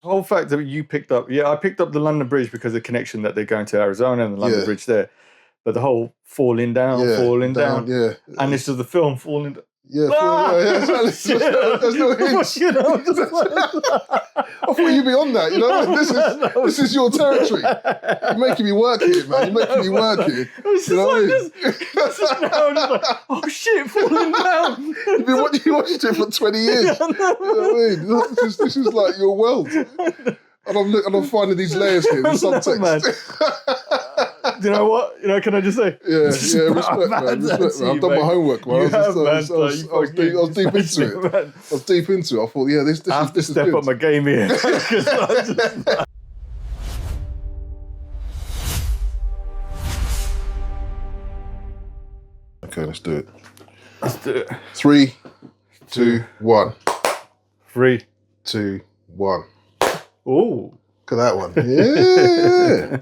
The whole fact that you picked up, I picked up the London Bridge because of the connection that they're going to Arizona and the London Bridge there. But the whole falling down, yeah. And this is the film falling down. Yeah, exactly. There's no hints. I thought you'd be on that, you know? This is your territory. You're making me work here, man. You're making me work here. You know what I mean? Like, oh shit, falling down. You watched it for 20 years. You know what I mean? This is like your world. And I'm finding these layers here, the subtext. You know what? Can I just say? Yeah, respect, man. I've done my homework, man. I was deep into it. I was deep into it. I thought, this I have to is step good. up my game here. Okay, let's do it. Let's do it. 3, 2, 1. 3, 2, 1. Ooh. Look at that one. Yeah.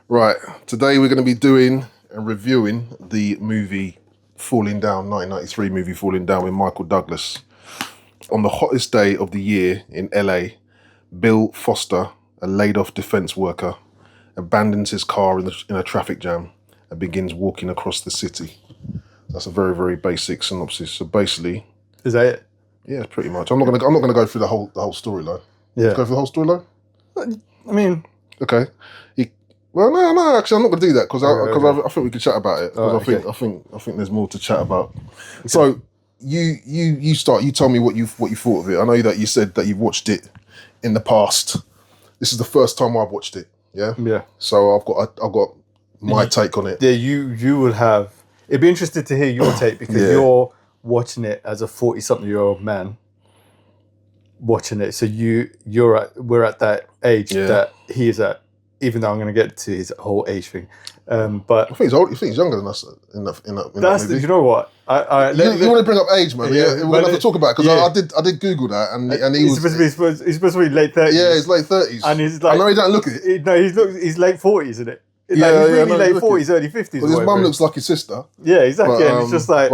Right, today we're going to be doing and reviewing the movie Falling Down, 1993 movie Falling Down with Michael Douglas. On the hottest day of the year in LA, Bill Foster, a laid-off defense worker, abandons his car in a traffic jam and begins walking across the city. That's a very, very basic synopsis. So basically... Is that it? Yeah, pretty much. I'm not gonna go through the whole storyline. Yeah. Go through the whole storyline? I mean... Okay. Well, no. Actually, I'm not going to do that because I think we could chat about it. Because I think there's more to chat about. Okay. So you start. You tell me what you thought of it. I know that you said that you've watched it in the past. This is the first time I've watched it. Yeah. Yeah. So I've got my take on it. Yeah. You will have. It'd be interesting to hear your take because you're watching it as a 40-something-year-old man. Watching it, so we're at that age that he is at. Even though I'm going to get to his whole age thing, but I think he's old. You think he's younger than us in that movie? You know what? You want to bring up age, man? Yeah, we're going to have to talk about it because I did Google that, and he's supposed to be late 30s. Yeah, he's late 30s, and he's like, I know he don't look it. No, he's late 40s, isn't it? He's really late 40s, early 50s. Well, his mum looks like his sister. Yeah, exactly. And it's just like,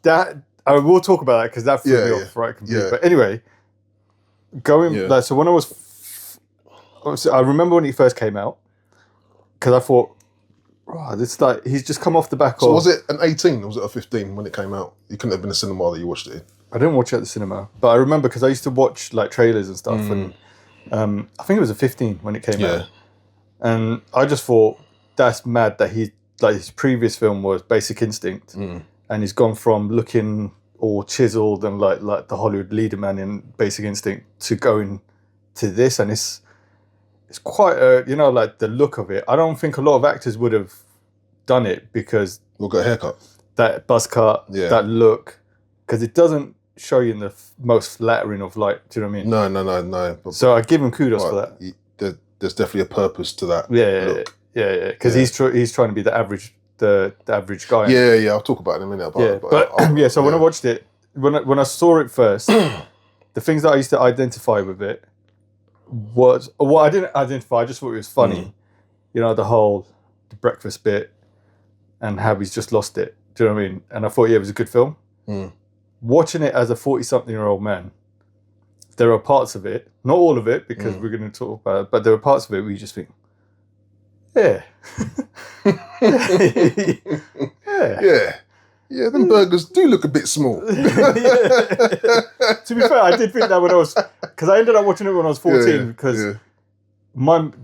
that. We'll talk about that because that threw me off right completely. But anyway, so when I remember when he first came out, because I thought, this like he's just come off the back of. So was it an 18 or was it a 15 when it came out? You couldn't have been a cinema that you watched it in. I didn't watch it at the cinema, but I remember because I used to watch like trailers and stuff, and I think it was a 15 when it came out, and I just thought that's mad that his previous film was Basic Instinct, and he's gone from looking all chiseled and like the Hollywood leader man in Basic Instinct to going to this, and it's quite like the look of it. I don't think a lot of actors would have done it because we'll get a haircut, that buzz cut, that look, because it doesn't show you in the most flattering of light. Do you know what I mean? No. So I give him kudos for that. There's definitely a purpose to that. Look. Because he's trying to be the average guy. Yeah. I'll talk about it in a minute. So when I watched it, when I saw it first, the things that I used to identify with it was I didn't identify. I just thought it was funny. The breakfast bit and how he's just lost it. Do you know what I mean? And I thought, it was a good film. Watching it as a 40-something-year-old man, there are parts of it, not all of it, because we're going to talk about it, but there are parts of it where you just think, them burgers do look a bit small. To be fair, I did think that when because I ended up watching it when I was 14 because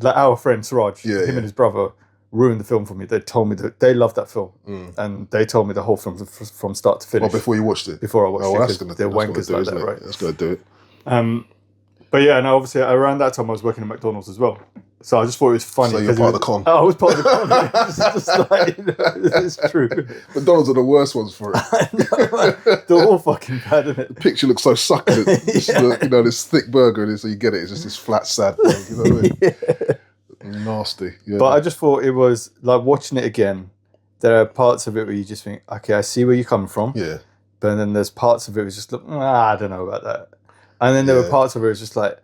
our friend Siraj, him and his brother, ruined the film for me. They told me that they loved that film, and they told me the whole film from start to finish. Oh, before you watched it? Before I watched it. That's gonna, they're wankers like that, right? That's going to do it. But and obviously around that time I was working at McDonald's as well. So I just thought it was funny. So you're part of the con. I was part of the con. It's just like, it's true. McDonald's are the worst ones for it. They're all fucking bad, isn't it? The picture looks so succulent. This thick burger, and so you get it. It's just this flat, sad thing. You know what I mean? Nasty. Yeah. But I just thought it was like watching it again. There are parts of it where you just think, okay, I see where you're coming from. Yeah. But then there's parts of it was just like, I don't know about that. And then there were parts of it was just like,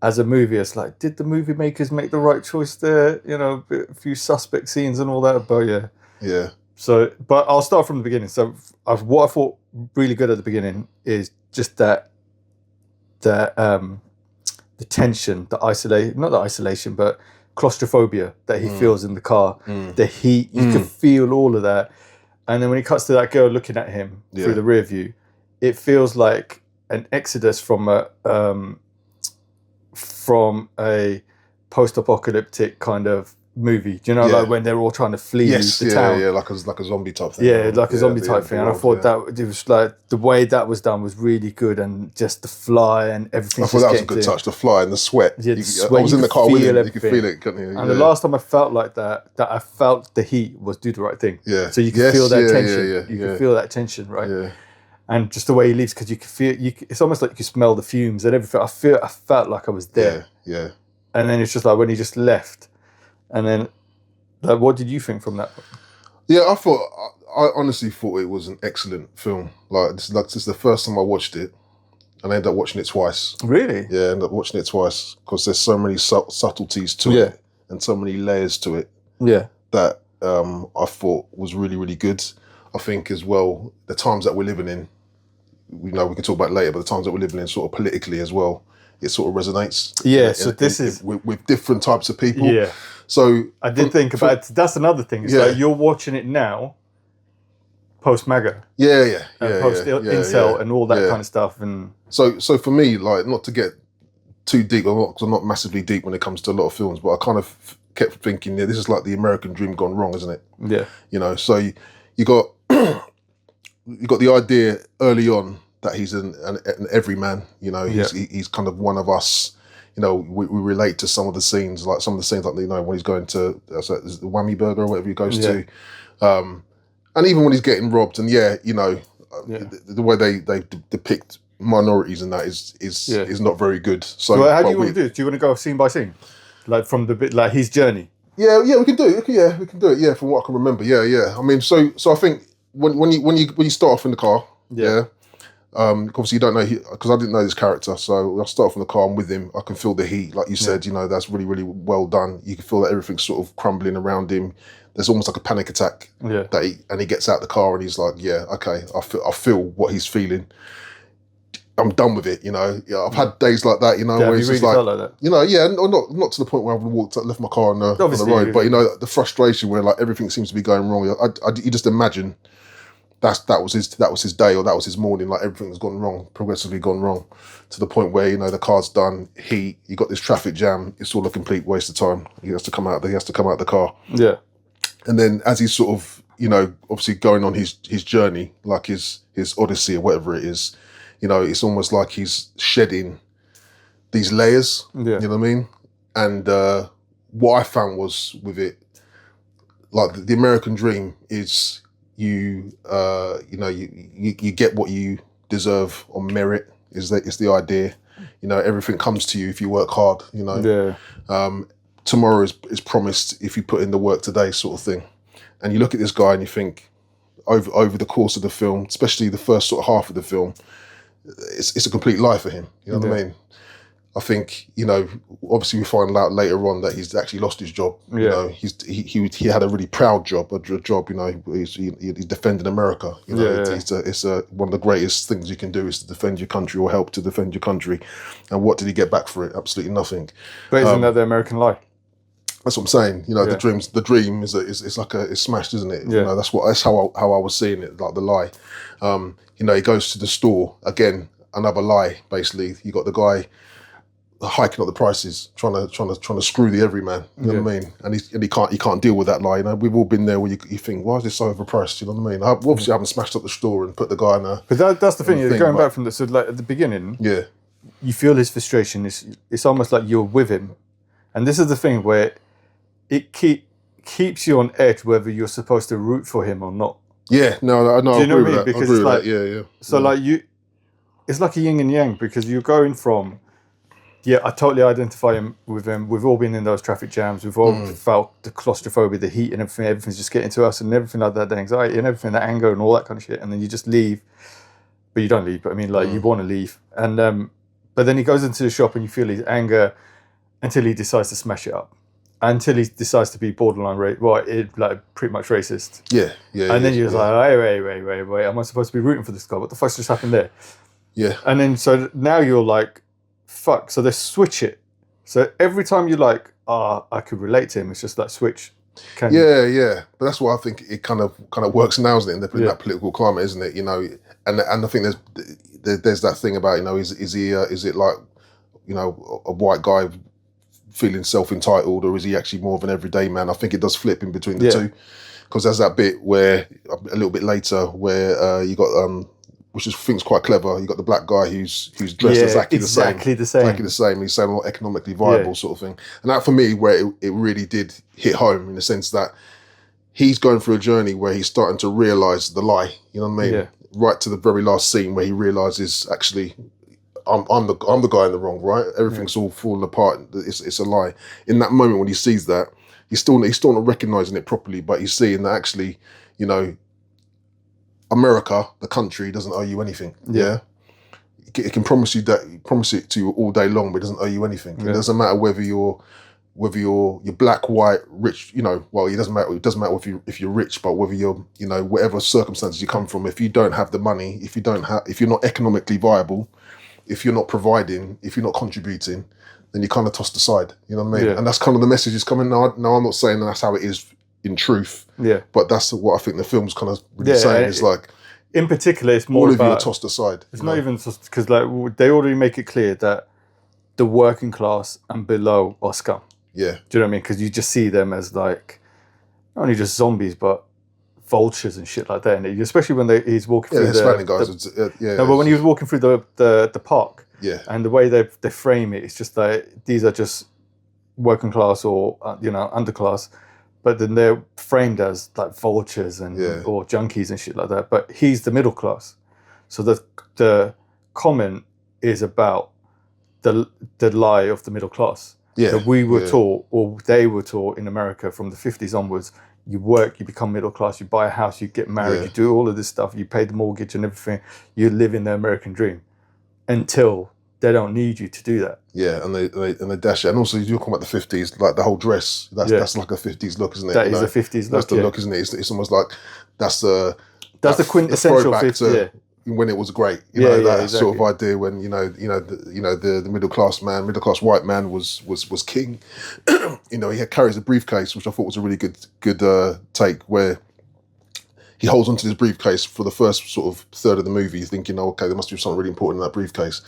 as a movie, it's like, did the movie makers make the right choice there? A few suspect scenes and all that. But yeah. So, but I'll start from the beginning. So, what I thought really good at the beginning is just that the tension, not the isolation, but claustrophobia that he feels in the car, the heat, you can feel all of that. And then when he cuts to that girl looking at him through the rear view, it feels like an exodus from a post-apocalyptic kind of movie. Do you know, like when they're all trying to flee the town? Yeah, like a zombie type thing. Yeah, like a zombie type thing. And I thought that it was like the way that was done was really good, and just the fly and everything. I thought that was a good touch. The fly and the sweat. Yeah, the sweat. I was in the car with him. You could feel it, couldn't you? And the last time I felt like that I felt the heat was Do the Right Thing. Yeah. So you can feel that tension. You can feel that tension, right? Yeah. And just the way he leaves, because you can feel, it's almost like you can smell the fumes and everything. I felt like I was there. Yeah. And then it's just like when he just left, and then, like, what did you think from that? Yeah, I honestly thought it was an excellent film. This is the first time I watched it, and I ended up watching it twice. Really? Yeah, I ended up watching it twice because there's so many subtleties to it and so many layers to it. Yeah. That I thought was really, really good. I think as well, the times that we're living in, we can talk about it later, but the times that we're living in sort of politically as well, it sort of resonates. Yeah, so this is... With different types of people. Yeah. So... I did think about it. That's another thing. It's like you're watching it now, post-MAGA. Yeah. Post-incel and all that kind of stuff. And So for me, like, not to get too deep, because I'm not massively deep when it comes to a lot of films, but I kind of kept thinking, this is like the American dream gone wrong, isn't it? Yeah. You know, so you got the idea early on that he's an everyman. You know, he's kind of one of us. You know, we relate to some of the scenes, like when he's going to the Whammy Burger or whatever he goes to, and even when he's getting robbed. And the way they depict minorities and that is not very good. So how do you want to do it? Do you want to go scene by scene, like from the bit, like his journey? Yeah, we can do it. Yeah, we can do it. Yeah, from what I can remember. Yeah. I mean, so I think when you start off in the car, obviously you don't know, because I didn't know this character, so I start off in the car, I'm with him, I can feel the heat, like you said, that's really, really well done. You can feel that everything's sort of crumbling around him. There's almost like a panic attack. Yeah. And he gets out the car and he's like, okay, I feel what he's feeling. I'm done with it, I've had days like that, where it's just like that. Or not to the point where I've left my car on the road, but the frustration where like everything seems to be going wrong. You just imagine that was his day, or that was his morning. Like everything has gone wrong, progressively gone wrong, to the point where the car's done. You got this traffic jam. It's all a complete waste of time. He has to come out the car. Yeah, and then as he's sort of obviously going on his journey, like his odyssey or whatever it is. It's almost like he's shedding these layers. Yeah. You know what I mean? And what I found was with it, like the American dream is you get what you deserve on merit. It's the idea. Everything comes to you if you work hard. Tomorrow is promised if you put in the work today, sort of thing. And you look at this guy and you think, over the course of the film, especially the first sort of half of the film, it's a complete lie for him. You know what I mean? I think, obviously we find out later on that he's actually lost his job. Yeah. He had a really proud job, he's defending America. It's one of the greatest things you can do is to defend your country or help to defend your country. And what did he get back for it? Absolutely nothing. But isn't that the American lie? That's what I'm saying. The dream is like it's smashed, isn't it? Yeah. That's how I was seeing it, like the lie. He goes to the store again, another lie. Basically, you got the guy hiking up the prices, trying to screw the everyman. You know what I mean? And he can't deal with that lie. We've all been there where you think, why is this so overpriced? You know what I mean? Obviously, I haven't smashed up the store and put the guy in a. But that's the thing. Going back from the like at the beginning. Yeah. You feel his frustration. It's almost like you're with him, and this is the thing where it keeps you on edge whether you're supposed to root for him or not. Yeah, no, do you know what I mean? Because it's like, yeah. So like it's like a yin and yang, because you're going from, I totally identify with him. We've all been in those traffic jams. We've all felt the claustrophobia, the heat, and everything. Everything's just getting to us, and everything like that, the anxiety and everything, the anger and all that kind of shit. And then you just leave, but you don't leave. But I mean, like you want to leave, and but then he goes into the shop and you feel his anger until he decides to smash it up. Until he decides to be borderline pretty much racist. Yeah. And then you're like, wait, am I supposed to be rooting for this guy? What the fuck's just happened there? Yeah. And then so now you're like, fuck. So they switch it. So every time you like, I could relate to him. It's just like switch. Yeah. But that's why I think it kind of works now, isn't it? In that political climate, isn't it? You know, and I think there's that thing about, you know, is it like, you know, a white guy feeling self-entitled, or is he actually more of an everyday man? I think it does flip in between the two, because there's that bit where a little bit later where you got which I think's quite clever. You got the black guy who's dressed exactly the same. Exactly the same. He's saying, well, economically viable sort of thing. And that for me, where it really did hit home, in the sense that he's going through a journey where he's starting to realise the lie. You know what I mean? Yeah. Right to the very last scene where he realises, actually, I'm the guy in the wrong, right? Everything's all falling apart. It's a lie. In that moment when he sees that, he's still not recognising it properly, but he's seeing that actually, you know, America, the country, doesn't owe you anything. Yeah. It can promise it to you all day long, but it doesn't owe you anything. It doesn't matter whether you're black, white, rich, you know, well, it doesn't matter if you're rich, but whether you're, you know, whatever circumstances you come from, if you don't have the money, if you're not economically viable, if you're not providing, if you're not contributing, then you're kind of tossed aside. You know what I mean? Yeah. And that's kind of the message is coming now. Now, I'm not saying that's how it is in truth. Yeah. But that's what I think the film's kind of really saying. It's like, in particular, it's more all about, of you are tossed aside. It's not even just because, like, they already make it clear that the working class and below are scum. Yeah. Do you know what I mean? Because you just see them as like not only just zombies, but vultures and shit like that. And especially when he's walking through Hispanic guys. But when he was walking through the park, and the way they frame it, it's just like these are just working class or you know, underclass, but then they're framed as like vultures and or junkies and shit like that. But he's the middle class, so the comment is about the lie of the middle class. Yeah, that we were taught, or they were taught in America from the 50s onwards. You work, you become middle class, you buy a house, you get married, you do all of this stuff, you pay the mortgage and everything. You live in the American dream until they don't need you to do that. Yeah, and they dash it. And also, you're talking about the 50s, like the whole dress. That's like a 50s look, isn't it? That is a 50s look. That's the look, isn't it? It's almost like that's the quintessential 50s. When it was great, you know, that exactly. Sort of idea when the middle class white man was king. You know, he carries a briefcase, which I thought was a really good take, where he holds onto this briefcase for the first sort of third of the movie. You're thinking, oh, okay, there must be something really important in that briefcase,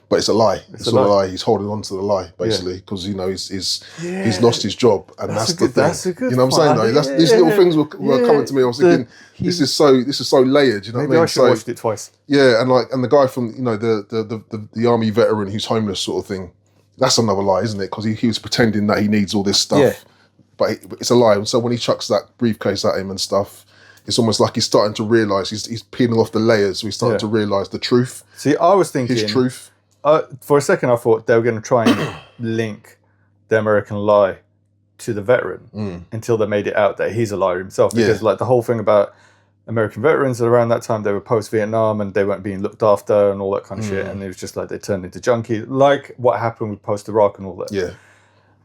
but it's a lie. It's a lie. He's holding on to the lie basically because you know he's lost his job, and that's the thing. That's a good. You know what I'm saying? Though, these little things were coming to me. I was thinking, this is so layered. You know what I mean? I should have watched it twice. Yeah, and the guy from the army veteran who's homeless sort of thing. That's another lie, isn't it? Because he was pretending that he needs all this stuff, but it's a lie. And so when he chucks that briefcase at him and stuff, it's almost like he's starting to realise, he's peeling off the layers, so he's starting to realise the truth. See, I was thinking... his truth. For a second, I thought they were going to try and link the American lie to the veteran until they made it out that he's a liar himself. Because like the whole thing about American veterans around that time, they were post-Vietnam and they weren't being looked after and all that kind of shit. And it was just like they turned into junkies, like what happened with post-Iraq and all that. Yeah.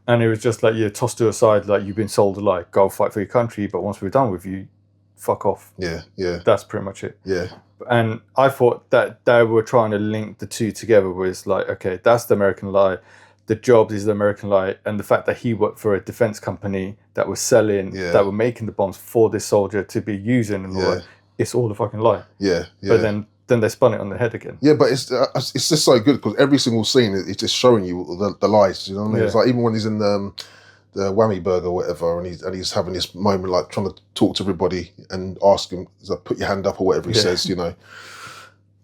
And it was just like you're tossed to a side, like you've been sold a lie, go fight for your country, but once we're done with you, fuck off. Yeah. That's pretty much it. Yeah. And I thought that they were trying to link the two together, where it's like, okay, that's the American lie, the jobs is the American lie, and the fact that he worked for a defense company that was selling, that were making the bombs for this soldier to be using and all that, it's all a fucking lie. Yeah. But then they spun it on the head again. Yeah, but it's just so good because every single scene is just showing you the lies. You know what I mean? It's like even when he's in the Whammy Burger or whatever, and he's having this moment like trying to talk to everybody and ask him, like, put your hand up or whatever he says, you know.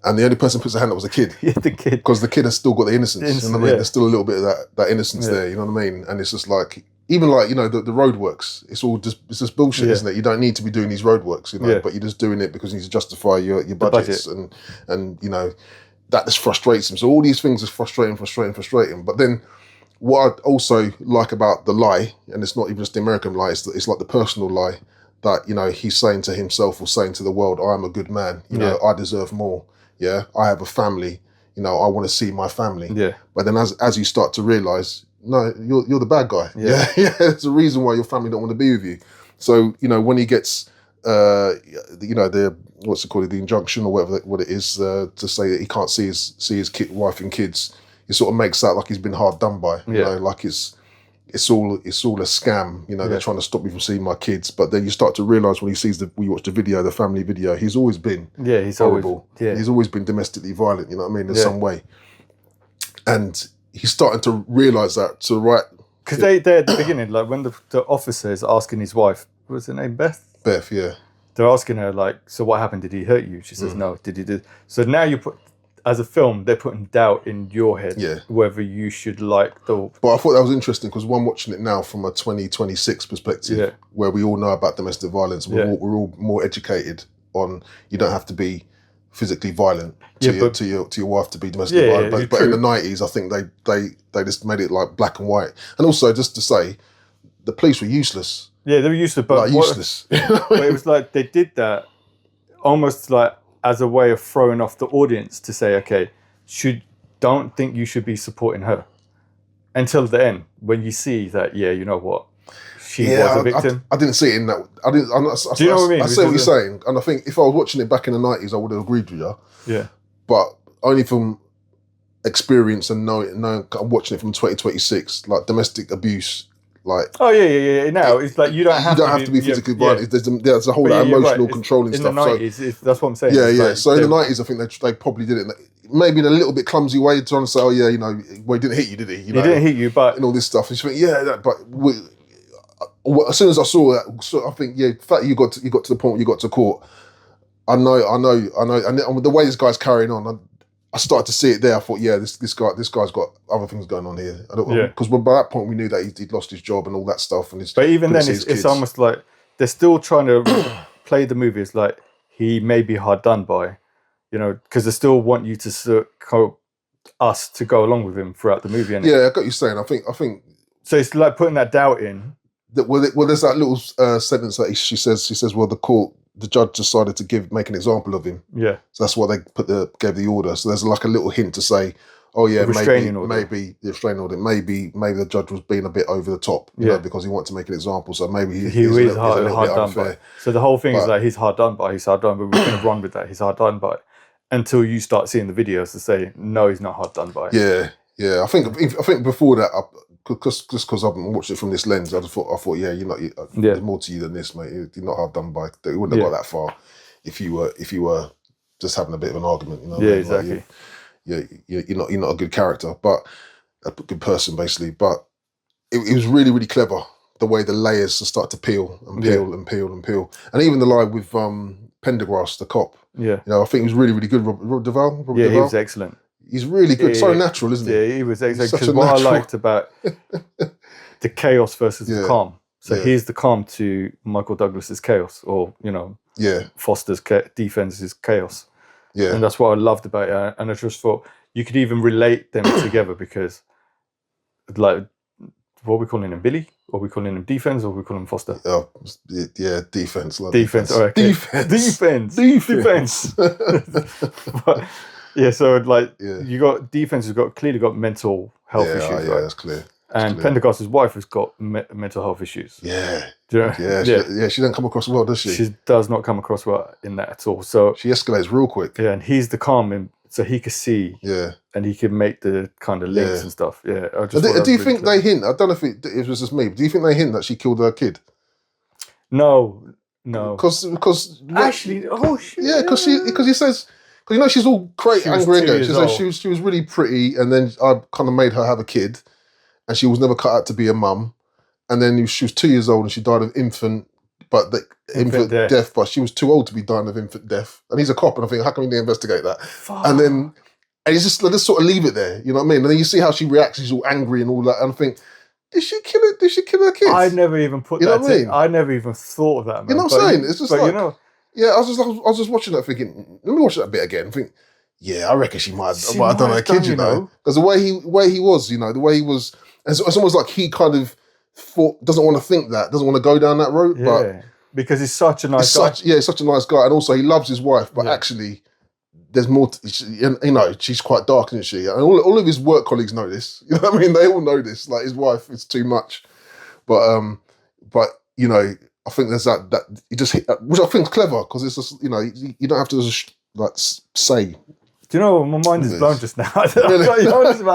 And the only person who puts their hand up was the kid. The kid. Because the kid has still got the innocence. You know what I mean? There's still a little bit of that innocence there, you know what I mean? And it's just like, even like, you know, the roadworks, it's just bullshit, isn't it? You don't need to be doing these roadworks, you know, but you're just doing it because you need to justify your budgets and you know, that just frustrates him. So all these things is frustrating. But then what I also like about the lie, and it's not even just the American lie, it's like the personal lie that, you know, he's saying to himself or saying to the world, I'm a good man, you know, I deserve more. Yeah, I have a family, you know, I want to see my family. Yeah. But then as you start to realise, no, you're the bad guy. Yeah. There's a reason why your family don't want to be with you. So, you know, when he gets, you know, the what's it called, the injunction or whatever what it is, to say that he can't see his wife and kids, it sort of makes out like he's been hard done by. You know, like it's all a scam. You know, they're trying to stop me from seeing my kids. But then you start to realise when you watch the video, the family video, he's always been he's horrible. Always, he's always been domestically violent. You know what I mean? In some way, and he's starting to realise that to the right. Because they at the beginning, like when the officer is asking his wife, what was her name, Beth? Beth, yeah. They're asking her like, so what happened? Did he hurt you? She says no. Did he do? So now you put. As a film, they're putting doubt in your head whether you should like the... But I thought that was interesting because one watching it now from a 2026 perspective, where we all know about domestic violence, we're all more educated on you don't have to be physically violent to your wife to be domestically violent. But in the 90s, I think they just made it like black and white. And also, just to say, the police were useless. Yeah, they were useless, but useless. But it was like they did that almost like as a way of throwing off the audience to say, okay, don't think you should be supporting her until the end when you see that, you know what, she was a victim. I didn't see it in that. Do you know what I mean? I see what you're saying, and I think if I was watching it back in the 90s, I would have agreed with you. Yeah, but only from experience and knowing I'm watching it from 2026, like domestic abuse. Like now it's like you don't have to be physically violent. There's a whole emotional controlling stuff. In the 90s, that's what I'm saying. Yeah. So in the 90s, I think they probably did it maybe in a little bit clumsy way, trying to say, you know, well, he didn't hit you, did he? You know, he didn't hit you, but and all this stuff. And you think, but as soon as I saw that, I think, the fact you got to the point where you got to court. I know, and the way this guy's carrying on. I started to see it there. I thought, this guy's got other things going on here. Because by that point we knew that he'd lost his job and all that stuff. But even then, it's almost like they're still trying to play the movie as like he may be hard done by, you know, because they still want you to us to go along with him throughout the movie. Innit? Yeah, I got what you're saying. I think. So it's like putting that doubt in. Well, there's that little sentence that she says, well, the judge decided to make an example of him. Yeah. So that's why they gave the order. So there's like a little hint to say, maybe the restraining order, maybe the judge was being a bit over the top, you know, because he wanted to make an example. So maybe he was hard done by. So the whole thing is like he's hard done by, but we're going to run with that. He's hard done by until you start seeing the videos to say no, he's not hard done by. Yeah. I think before that, because I've watched it from this lens, I thought, there's more to you than this, mate. You're not hard done by. You wouldn't have got that far if you were just having a bit of an argument. You know? Yeah, exactly. You're not a good character, but a good person, basically. But it was really, really clever the way the layers start to peel and peel and peel and peel, and even the line with Pendergrass, the cop. Yeah, you know, I think it was really, really good. Robert Duvall. He was excellent. He's really good. So natural, isn't he? Yeah, he was excellent. Because what I liked about the chaos versus the calm. So he's the calm to Michael Douglas's chaos, or you know, Foster's D-FENS' chaos. Yeah, and that's what I loved about it. And I just thought you could even relate them together because, like, what are we calling him, Billy? Or are we calling him D-FENS, or are we calling him Foster? D-FENS. D-FENS. All right. D-FENS. But, so like you got D-FENS has clearly got mental health issues. Right? That's clear. And Pendergrass's wife has got mental health issues. Yeah. Do you know? She doesn't come across well, does she? She does not come across well in that at all. So she escalates real quick. Yeah, and he's the calm, so he could see. Yeah. And he could make the kind of links and stuff. Yeah. Do you think they hint? I don't know if it was just me, but do you think they hint that she killed her kid? No. Because actually, shit. Yeah, because he says. Because you know she's all angry again. She was really pretty, and then I kind of made her have a kid, and she was never cut out to be a mum. And then she was 2 years old, and she died of infant death. But she was too old to be dying of infant death. And he's a cop, and I think, how can we investigate that? Fuck. And it's just let's sort of leave it there. You know what I mean? And then you see how she reacts. She's all angry and all that. And I think, did she kill it? Did she kill her kids? I never even put that. I never even thought of that. Man. You know what I'm saying? It's just like, you know. Yeah, I was just watching that thinking, let me watch that bit again. I think, I reckon she might have done her kid, you know. Because the way he was, you know, the way he was, it's almost like he kind of doesn't want to think that, doesn't want to go down that road. Yeah, but because he's such a nice guy. He's such a nice guy. And also he loves his wife, but actually there's more, you know, she's quite dark, isn't she? And all of his work colleagues know this. You know what I mean? They all know this. Like his wife is too much. But you know, I think there's that he just hit, which I think is clever because it's just, you know, you don't have to just like say Do you know, my mind is blown just now. Really? I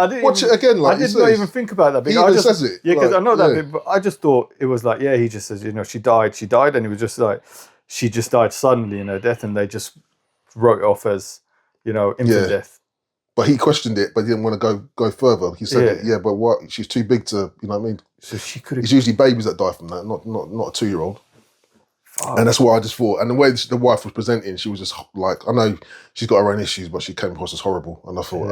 didn't Watch it again, like I did not even think about that bit. He even says it. Yeah, because like, I know that bit, but I just thought it was like, yeah, he just says, she died, and he was just like, she just died suddenly in her death, and they just wrote it off as, infant death. But he questioned it, but he didn't want to go further. He said, but what? She's too big to, you know what I mean? So she could have. It's usually babies that die from that, not a 2-year-old. And that's what I just thought. And the way the wife was presenting, she was just like, I know she's got her own issues, but she came across as horrible. And I thought,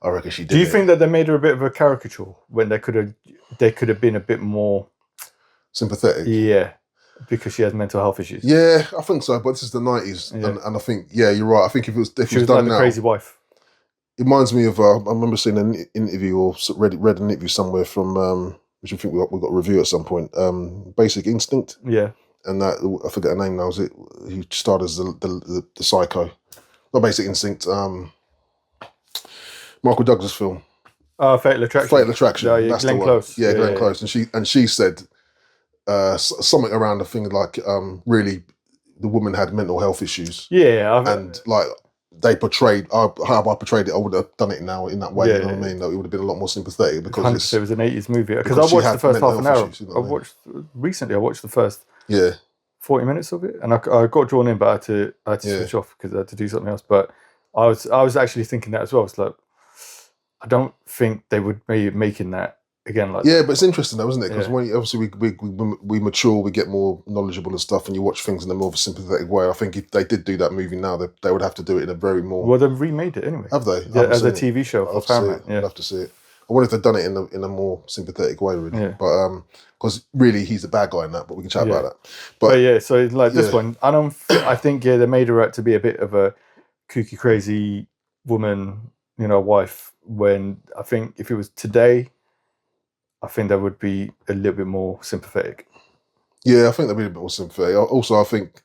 I reckon she did. Do you think that they made her a bit of a caricature when they could have been a bit more sympathetic? Yeah, because she has mental health issues. Yeah, I think so. But this is the 90s, and I think you're right. I think if it was she was done like the crazy wife. It reminds me of I remember seeing an interview or read an interview somewhere from which I think we got a review at some point. Basic Instinct. Yeah. And that, I forget her name now. Was it? He starred as the psycho, not Basic Instinct. Michael Douglas film. Fatal Attraction. Fatal Attraction. Yeah, that's Glenn the one. Close. Yeah, Glenn Close. And she said something around the thing like really the woman had mental health issues. Yeah, and like they portrayed how I portrayed it. I would have done it now in that way. Yeah, you know what I mean? Like, it would have been a lot more sympathetic because it was an 80s movie. Because I watched the first half an hour. Issues, you know recently. I watched the first 40 minutes of it, and I got drawn in, but I had to switch off because I had to do something else. But I was actually thinking that as well. It's like I don't think they would be making that again. Like but it's interesting though, isn't it? Because when obviously we mature, we get more knowledgeable and stuff, and you watch things in a more of a sympathetic way. I think if they did do that movie now, they would have to do it in a very more. Well, they've remade it anyway. Have they? Yeah, as a TV show for Paramount. I'd have to see it. I wondered if they'd done it in a more sympathetic way, really. Yeah. But because really he's the bad guy in that, but we can chat about that. But yeah, so like this one, I think they made her out to be a bit of a kooky, crazy woman, wife. When I think if it was today, I think that would be a little bit more sympathetic. Yeah, I think that'd be a bit more sympathetic. Also, I think,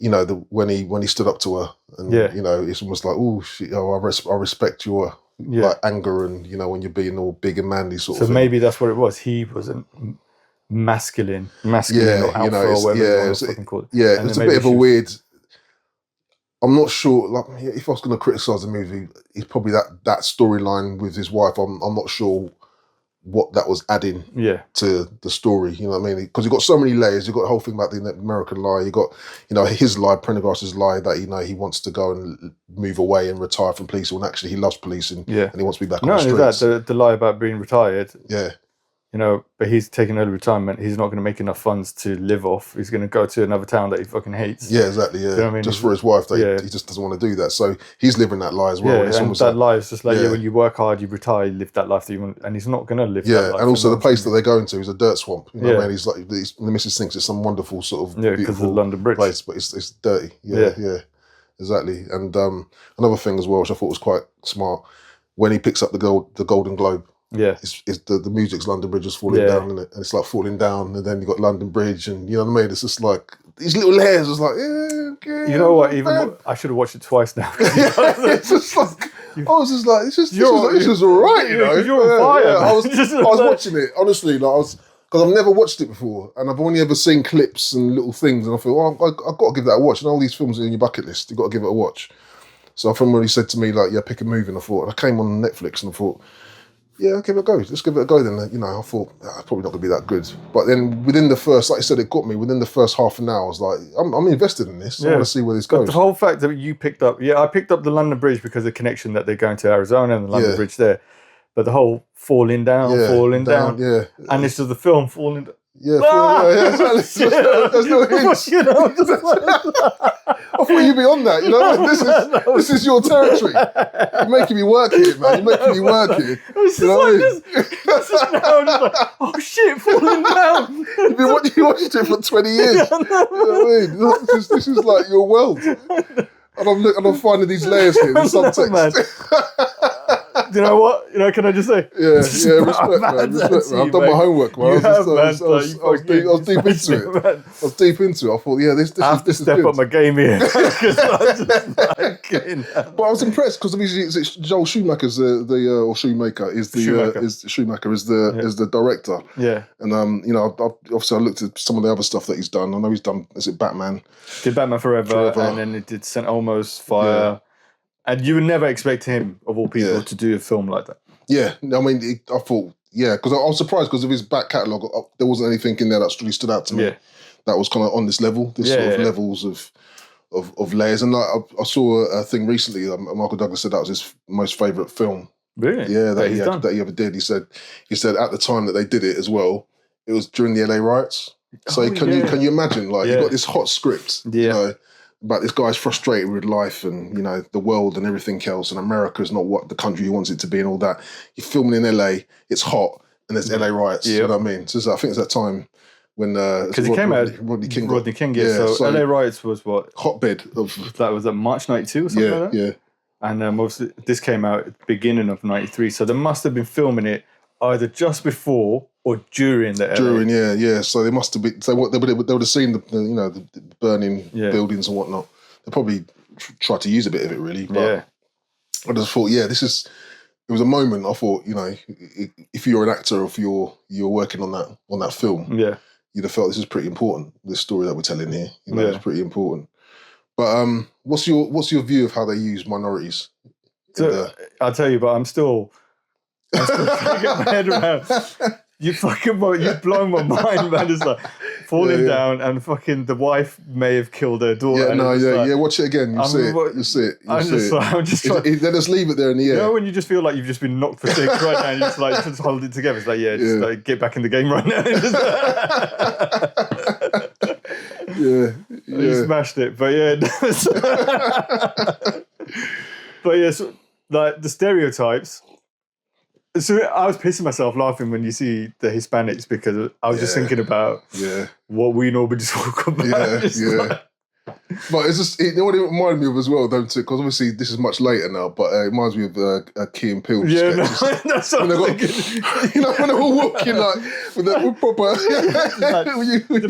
when he stood up to her, and it's almost like, I respect your like anger, and when you're being all big and manly sort of thing. So maybe that's what it was. He wasn't masculine or alpha or whatever it's called. Yeah, it's a bit of a weird. I'm not sure. Like, if I was going to criticize the movie, it's probably that storyline with his wife. I'm not sure what that was adding to the story. You know what I mean? Because you've got so many layers. You've got the whole thing about the American lie. You got his lie, Prendergast's lie that he wants to go and move away and retire from policing. When actually he loves policing. Yeah, and he wants to be back on the streets. Not only that, the lie about being retired. Yeah. But he's taking early retirement. He's not going to make enough funds to live off. He's going to go to another town that he fucking hates. Yeah, exactly. Yeah, you know what I mean? Just for his wife, he just doesn't want to do that. So he's living that lie as well. Yeah, and that lie is just like, when you work hard, you retire, you live that life that you want, and he's not going to live that life. And also the place that they're going to is a dirt swamp. You know what I mean? He's like, the missus thinks it's some wonderful sort of because of the London Bridge place, but it's dirty. Yeah, exactly. And another thing as well, which I thought was quite smart, when he picks up the Golden Globe. Yeah, it's the music's London Bridge is falling down, isn't it? And it's like falling down, and then you got London Bridge, and you know what I mean. It's just like these little layers. It's like, okay. You know what? I should have watched it twice now. It's just like I was just like, this is all right, You're on fire. Yeah. I was watching it honestly, because I've never watched it before, and I've only ever seen clips and little things, and I thought, I've got to give that a watch. And all these films are in your bucket list. You've got to give it a watch. So I from when he said to me like, pick a movie, and I thought, and I came on Netflix, and I thought. Yeah, I'll give it a go. Let's give it a go then. I thought, it's probably not going to be that good. But then within the first, like I said, it got me. Within the first half an hour, I was like, I'm invested in this. I want to see where this goes. But the whole fact that you picked up, I picked up the London Bridge because of the connection that they're going to Arizona and the London Bridge there. But the whole falling down. Yeah. And this is the film falling down. Yeah, exactly. There's no hints. I thought you'd be on that. This is your territory. You're making me work here, man. You're making me work here. Oh shit, falling down. You watched it for 20 years. You know what I mean? This is like your world. And I'm finding these layers here, the subtext. Do you know what? Can I just say? Yeah, respect, man. I've done my homework, man. I was deep into it. I was deep into it. I thought, this is step good. up my game here. Because I'm just like But I was impressed because obviously it's Joel Schumacher's or Shoemaker is the director. Yeah. And obviously I looked at some of the other stuff that he's done. I know he's done. Is it Batman? Did Batman Forever. And then it did St. Elmo's Fire. And you would never expect him, of all people, to do a film like that. Yeah, I mean, I thought, because I was surprised because of his back catalogue. There wasn't anything in there that really stood out to me. That was kind of on this level, sort of levels of layers. And like I saw a thing recently. Michael Douglas said that was his most favourite film. Really? Yeah, that he ever did. He said at the time that they did it as well, it was during the LA riots. So can you imagine, like, you got this hot script, you know, about this guy's frustrated with life and, you know, the world and everything else, and America is not what the country he wants it to be and all that. You're filming in LA, it's hot, and there's LA riots. You know what I mean? So I think it's that time when because he came out Rodney King. So LA riots was what, hotbed of that was March '92 or something like that. Yeah. And obviously this came out at the beginning of '93, so they must have been filming it either just before or during the LA. So they must have been. So what they would have seen the burning buildings and whatnot. They probably tried to use a bit of it, really. But I just thought, it was a moment. I thought, you know, if you're an actor or if you're working on that film, you'd have felt this is pretty important. This story that we're telling here, you know, it's pretty important. But what's your view of how they use minorities? So, I'll tell you, but I'm still trying to get my head around. You blown my mind, man. It's like falling down, and fucking the wife may have killed her daughter. Watch it again. You'll see it. I'm just trying. Let us leave it there in the air. You know when you just feel like you've just been knocked for six right now, and you just hold it together. It's like, just get back in the game right now. You smashed it, but so, like the stereotypes. So I was pissing myself laughing when you see the Hispanics, because I was just thinking about what we normally talk about. But it's just, you know what it reminded me of as well, don't it? Because obviously this is much later now, but it reminds me of Key and Peele sketches. That's what I'm thinking. You know, when they're all walking like with the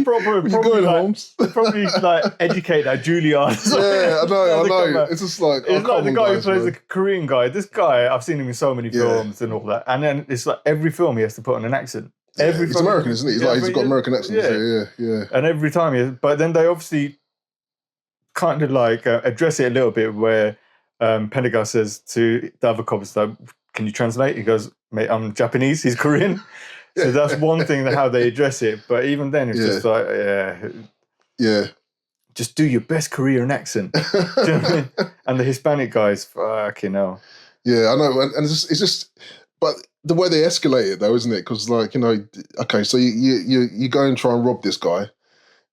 proper, probably Holmes? Probably like educate that Juilliard. I know. It's just like, it's like the guy who plays the Korean guy. This guy, I've seen him in so many films and all that, and then it's like every film he has to put on an accent. He's American, isn't he? He's got American accent. Yeah. And every time, but then they obviously kind of like address it a little bit, where Pendergast says to the other cops, like, can you translate? He goes, mate, I'm Japanese, he's Korean. So that's one thing, how they address it. But even then, it's just like, just do your best Korean accent. Do you know what I mean? And the Hispanic guys, fucking hell. Yeah, I know. And it's just, but the way they escalate it though, isn't it? Because, like, you know, okay, so you go and try and rob this guy,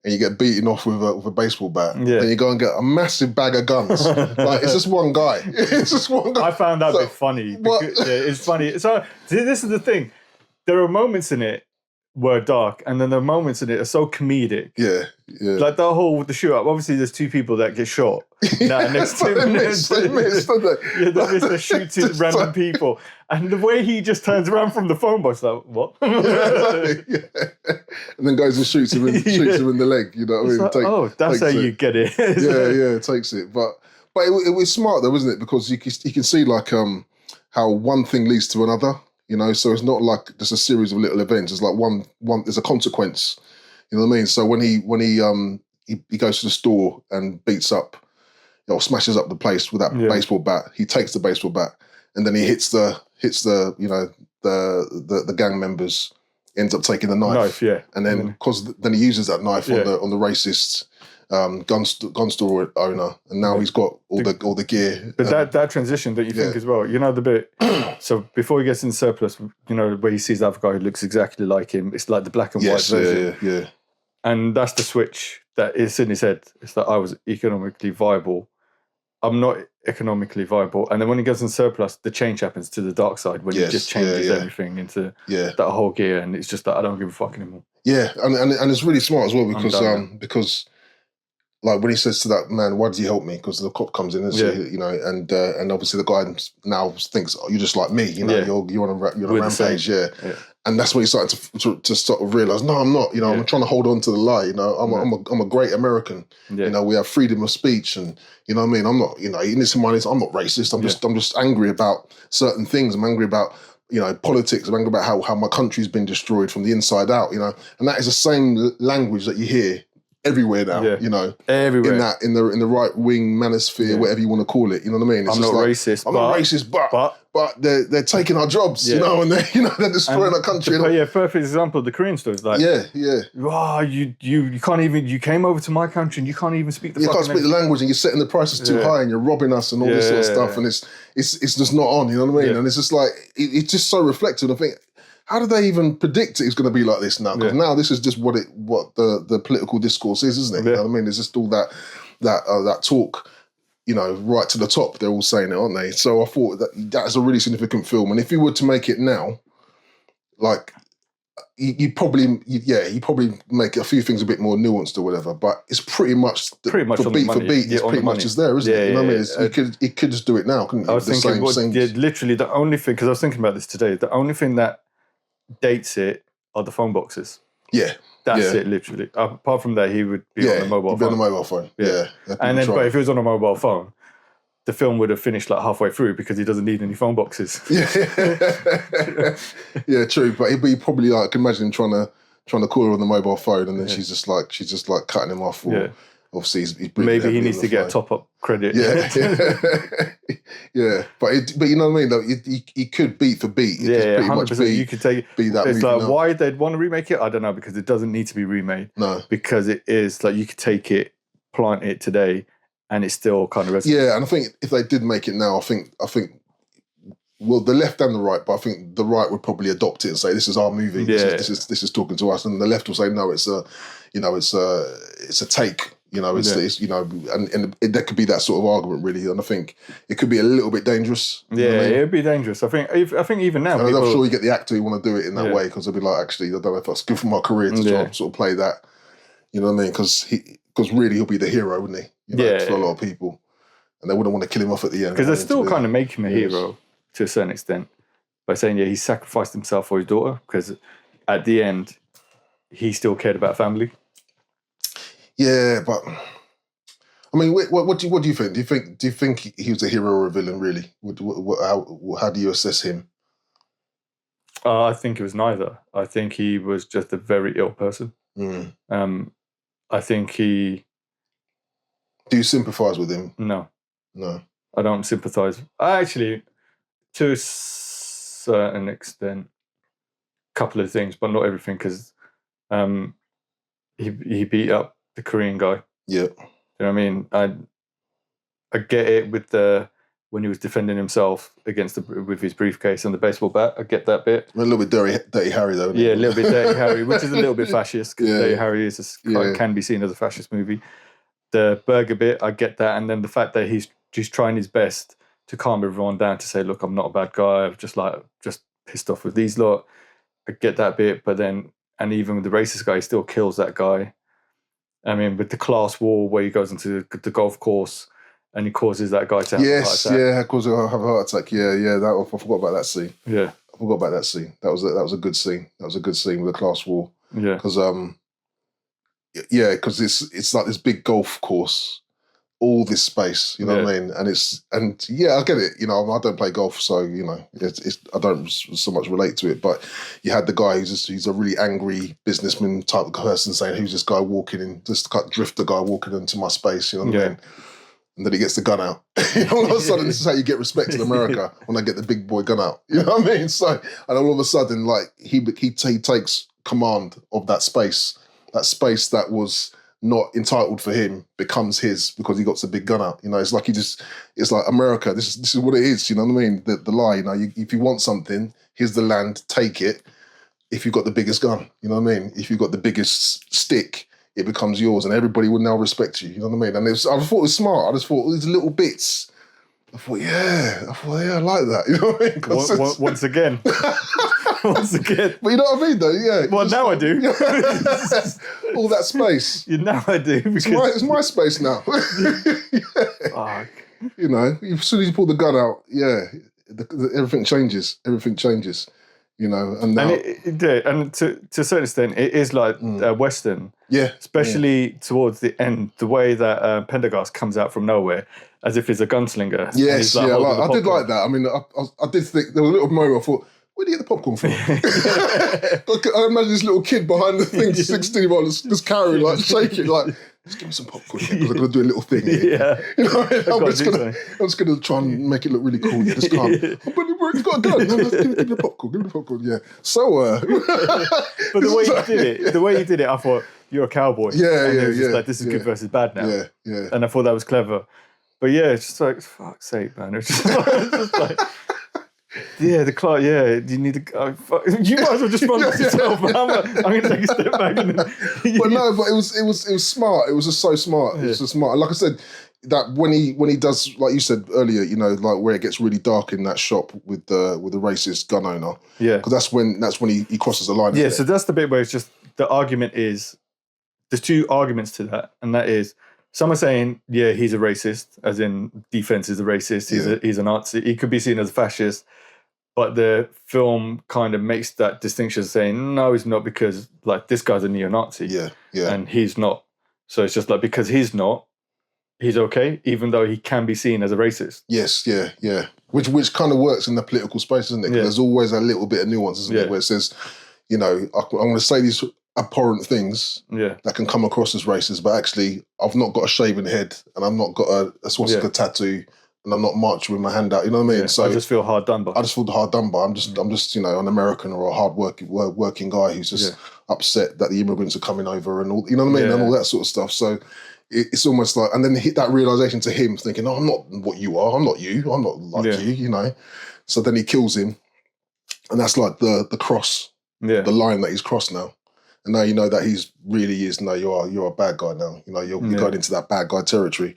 and you get beaten off with a baseball bat. And you go and get a massive bag of guns. Like, it's just one guy. It's just one guy. I found that a bit funny. Because, it's funny. So this is the thing. There are moments in it were dark, and then the moments in it are so comedic. Yeah. Like the shoot up. Obviously, there's two people that get shot. Next to They miss, don't they? They miss. They're shooting random people, and the way he just turns around from the phone box, like, what? And then goes and shoots him in the leg. You know what I mean? That's how you get it. It takes it. But it was smart though, wasn't it? Because you can see like how one thing leads to another. You know, so it's not like just a series of little events. It's like one. There's a consequence. You know what I mean? So when he goes to the store and beats up, smashes up the place with that baseball bat, he takes the baseball bat and then he hits the gang members. Ends up taking the knife, and then because then he uses that knife on the racist gun store owner, and now he's got all the gear. But that transition that you think as well, you know, the bit. So before he gets in surplus, you know, where he sees the other guy who looks exactly like him, it's like the black and white version. Yeah. And that's the switch that is in his head. It's that I was economically viable. I'm not economically viable. And then when he goes in surplus, the change happens to the dark side when he just changes everything into that whole gear, and it's just that I don't give a fuck anymore. Yeah, and it's really smart as well because like when he says to that man, "Why did you help me?" Because the cop comes in and you know, and obviously the guy now thinks, "Oh, you're just like me, you know, you're on a rampage." And that's when he started to sort of realize, no, I'm not. You know, I'm trying to hold on to the lie. You know, I'm a great American. You know, we have freedom of speech, and you know what I mean. I'm not. You know, in this mind, I'm not racist. I'm just angry about certain things. I'm angry about, you know, politics. I'm angry about how my country's been destroyed from the inside out. You know, and that is the same language that you hear everywhere now. Yeah. You know, Everywhere. in the right wing manosphere, whatever you want to call it. You know what I mean? It's I'm just not like, racist. I'm not racist, but they're taking our jobs. You know, and they're destroying our country. Perfect example of the Korean stories. Like, oh, you can't even. You came over to my country and you can't even speak the. You can't speak the language, and you're setting the prices too high, and you're robbing us, and all this sort of stuff, and it's just not on. You know what I mean? And it's just like it's just so reflective. I think, how did they even predict it was going to be like this now? Because now this is just what the political discourse is, isn't it? You know what I mean? There's just all that talk, you know, right to the top. They're all saying it, aren't they? So I thought that is a really significant film. And if you were to make it now, like, you probably make a few things a bit more nuanced or whatever. But it's pretty much for beat, it's pretty much is there, isn't it? You know what I mean? You could just do it now, couldn't you? I was thinking, literally the only thing, because I was thinking about this today, the only thing that dates it are the phone boxes. Yeah. That's it, literally. Apart from that, he would be on the mobile phone. On the mobile phone. Yeah. And then, but if he was on a mobile phone, the film would have finished like halfway through because he doesn't need any phone boxes. Yeah, true. But he probably, like, I can imagine him trying to call her on the mobile phone, and then she's just like cutting him off. Or, obviously, he's maybe he needs to get a top-up credit. Yeah. But you know what I mean? Like, he could beat for beat. Pretty 100%. Much you could take be that. It's like why they'd want to remake it. I don't know, because it doesn't need to be remade. No, because it is like you could take it, plant it today, and it's still kind of resonates. Yeah, and I think if they did make it now, I think well, the left and the right, but I think the right would probably adopt it and say, "This is our movie. This is talking to us," and the left will say, "No, it's a take." You know, it's you know, and there could be that sort of argument really, and I think it could be a little bit dangerous. It'd be dangerous. I think even now, and I'm sure you get the actor who want to do it in that way, because they'll be like, actually, I don't know if that's good for my career to try and sort of play that. You know what I mean? Because really he'll be the hero, wouldn't he? You know, for a lot of people, and they wouldn't want to kill him off at the end. Because they still kind of make him a hero to a certain extent by saying, he sacrificed himself for his daughter, because at the end he still cared about family. Yeah, but I mean, what do you think? Do you think he was a hero or a villain? Really? How do you assess him? I think it was neither. I think he was just a very ill person. I think he. Do you sympathise with him? No, I don't sympathise. Actually, to a certain extent, a couple of things, but not everything, because he beat up the Korean guy. Yeah. You know what I mean? I get it with when he was defending himself with his briefcase and the baseball bat. I get that bit. A little bit dirty Harry though. Yeah, a little bit dirty Harry, which is a little bit fascist, because Dirty Harry can be seen as a fascist movie. The burger bit, I get that, and then the fact that he's trying his best to calm everyone down, to say, look, I'm not a bad guy. I've just pissed off with these lot. I get that bit, but then, and even with the racist guy, he still kills that guy. I mean, with the class war where he goes into the golf course and he causes that guy to have a heart attack. Yeah, causes him to have a heart attack. Yeah. I forgot about that scene. Yeah. I forgot about that scene. That was a good scene. That was a good scene with the class war. Yeah. Because it's like this big golf course, all this space, you know what I mean? And I get it. You know, I don't play golf, so, you know, I don't so much relate to it. But you had the guy he's a really angry businessman type of person saying, "Who's this guy walking in? This drifter guy walking into my space?" You know what I mean? And then he gets the gun out. You know, all of a sudden, this is how you get respect in America, when I get the big boy gun out. You know what I mean? So, and all of a sudden, like, he takes command of that space that was not entitled for him becomes his, because he got the big gun out. You know, it's like it's like America. This is what it is. You know what I mean? The lie. You know, if you want something, here's the land, take it. If you've got the biggest gun, you know what I mean? If you've got the biggest stick, it becomes yours, and everybody would now respect you. You know what I mean? And I thought it was smart. I just thought all these little bits. I thought, I like that. You know what I mean? Once again. Once again. But you know what I mean, though? Yeah. Well, now I do. All that space. Now I do. It's my space now. Fuck. You know, as soon as you pull the gun out, everything changes. Everything changes. You know, and now... And to a certain extent, it is like Western. Yeah. Especially towards the end, the way that Pendergast comes out from nowhere, as if he's a gunslinger. Yes, I did like that. I mean, I did think, there was a little moment I thought, where do you get the popcorn from? I imagine this little kid behind the thing, 16 while just carrying, like shaking, like, just give me some popcorn because I'm going to do a little thing here. Yeah. You know what I mean? I'm just going to try and make it look really cool. Yeah, just can't. But it's got a gun. No, give me the popcorn. Give me the popcorn. Yeah. So, but the way you did it, I thought, you're a cowboy. Yeah, and yeah, it was just yeah. like, this is good versus bad now. Yeah, yeah. And I thought that was clever. But yeah, it's just like, fuck's sake, man. It's just, like, yeah, the clock, yeah, you need to, you might as well just run this yourself, man. I'm going to take a step back. And then, but no, but it was smart. It was just so smart. It was just smart. Like I said, that when he does, like you said earlier, you know, like where it gets really dark in that shop with the racist gun owner. Yeah. Because that's when he crosses the line. Yeah, so that's the bit where it's just, the argument is, there's two arguments to that, and that is, some are saying, yeah, he's a racist, as in D-FENS is a racist, he's a Nazi, he could be seen as a fascist, but the film kind of makes that distinction, saying, no, he's not, because like this guy's a neo-Nazi. Yeah, yeah. And he's not. So it's just like, because he's not, he's okay, even though he can be seen as a racist. Yes, yeah, yeah. Which kind of works in the political space, doesn't it? Because there's always a little bit of nuance, isn't it? Where it says, you know, I'm going to say these abhorrent things that can come across as racist, but actually I've not got a shaven head and I've not got a swastika tattoo and I'm not marching with my hand out, you know what I mean? So I just feel hard done by. I just feel hard done by. I'm just you know, an American or a hard working guy who's just upset that the immigrants are coming over and all, you know what I mean? And all that sort of stuff. So it's almost like, and then hit that realization to him thinking, oh, I'm not what you are. I'm not you. I'm not like you, you know? So then he kills him and that's like the cross, the line that he's crossed now. And now you know that he's really is, no, you're a bad guy now. You know, you're going into that bad guy territory.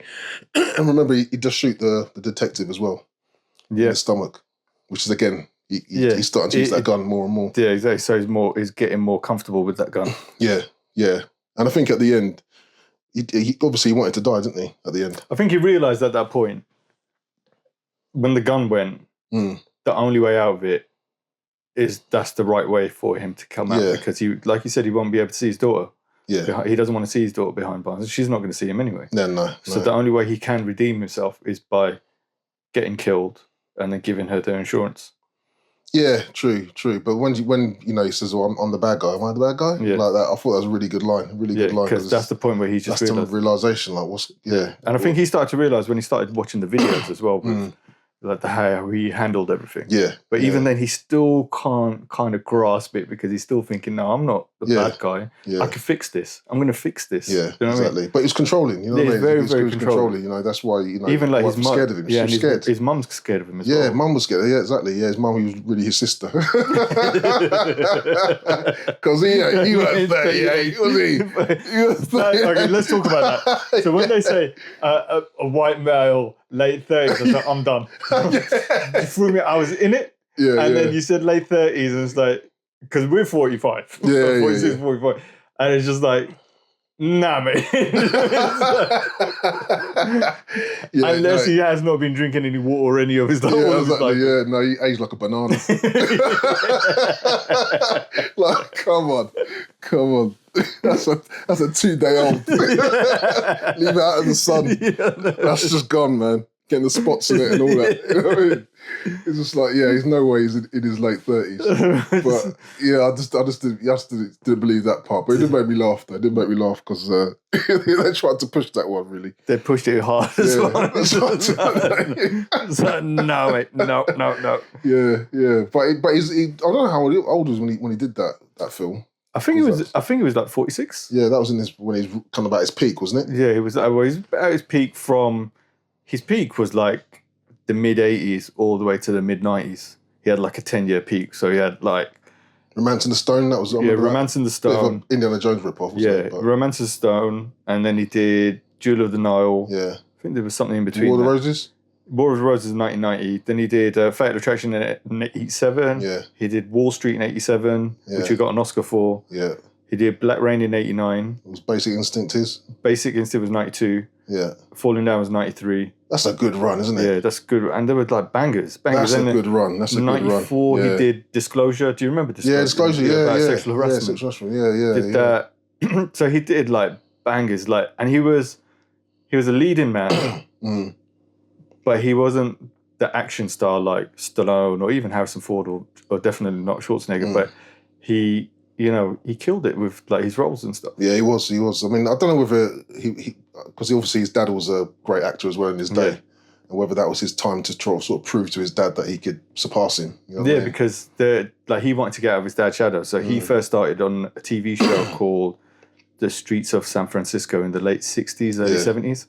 And remember, he does shoot the detective as well in the stomach, which is, again, he's starting to use that gun more and more. Yeah, exactly. So he's getting more comfortable with that gun. Yeah, yeah. And I think at the end, he obviously wanted to die, didn't he, at the end? I think he realised at that point, when the gun went, the only way out of it is that's the right way for him to come out, because he, like you said, he won't be able to see his daughter. Yeah. He doesn't want to see his daughter behind bars. She's not going to see him anyway. No. So the only way he can redeem himself is by getting killed and then giving her the insurance. Yeah, true. But when you know, he says, "Oh, I'm the bad guy. Am I the bad guy?" Yeah. Like that. I thought that was a really good line. Because that's the point where he just realised. That's the realisation. Like, what's And I think he started to realise when he started watching the videos as well, with like how he handled everything. Yeah. But even then, he still can't kind of grasp it, because he's still thinking, no, I'm not the bad guy. Yeah. I can fix this. I'm going to fix this. Yeah, you know exactly. I mean? But he's controlling, you know what I mean? Very, very controlling. You know, that's why, you know, even like his mum, scared of him. Yeah, she's scared. His mum's scared of him as well. Yeah, mum was scared. Yeah, exactly. Yeah, his mum was really his sister. Because he was 38, was he? Okay, let's talk about that. So when they say a white male, late 30s, I was like, I'm done. You threw me, I was in it, and then you said late 30s, and it's like, because we're 45. 46, 45. And it's just like, nah, mate. Unless he has not been drinking any water or any of his life. No, he aged like a banana. Like, come on. That's a 2-day-old. Leave it out in the sun. That's just gone, man. Getting the spots in it and all that. You know what I mean? It's just like, there's no way he's in his late 30s. But I just didn't believe that part. But it did make me laugh though. It did make me laugh because they tried to push that one, really. They pushed it hard as well. It's like, no, mate, no. Yeah. But I don't know how old he was when he did that film. I think it was like 46. Yeah, that was when he was kind of at his peak, wasn't it? Yeah, he was at his peak from. His peak was like the mid-80s all the way to the mid-90s. He had like a 10-year peak. So he had like... Romance in the Stone, that was... Romance in the Stone. Indiana Jones ripoff, wasn't it? Romance in the Stone. And then he did Jewel of the Nile. Yeah. I think there was something in between. War of the Roses? War of the Roses in 1990. Then he did Fatal Attraction in 87. Yeah. He did Wall Street in 87, which he got an Oscar for. Yeah. He did Black Rain in 89. It was Basic Instinct his? Basic Instinct was 92. Yeah. Falling Down was 93. That's a good run, isn't it? Yeah, that's good. And there were like bangers. That's a good run. That's a good run. 94, he did Disclosure. Do you remember Disclosure? Yeah, Disclosure, about sexual harassment. Yeah, sexual harassment. Did that. So he did like bangers, and he was a leading man, but he wasn't the action star like Stallone or even Harrison Ford or definitely not Schwarzenegger, but he killed it with like his roles and stuff. Yeah, he was. I mean, I don't know whether he because obviously his dad was a great actor as well in his day, and whether that was his time to try sort of prove to his dad that he could surpass him. You know what I mean? Because he wanted to get out of his dad's shadow, so he first started on a TV show called The Streets of San Francisco in the late 60s, early 70s.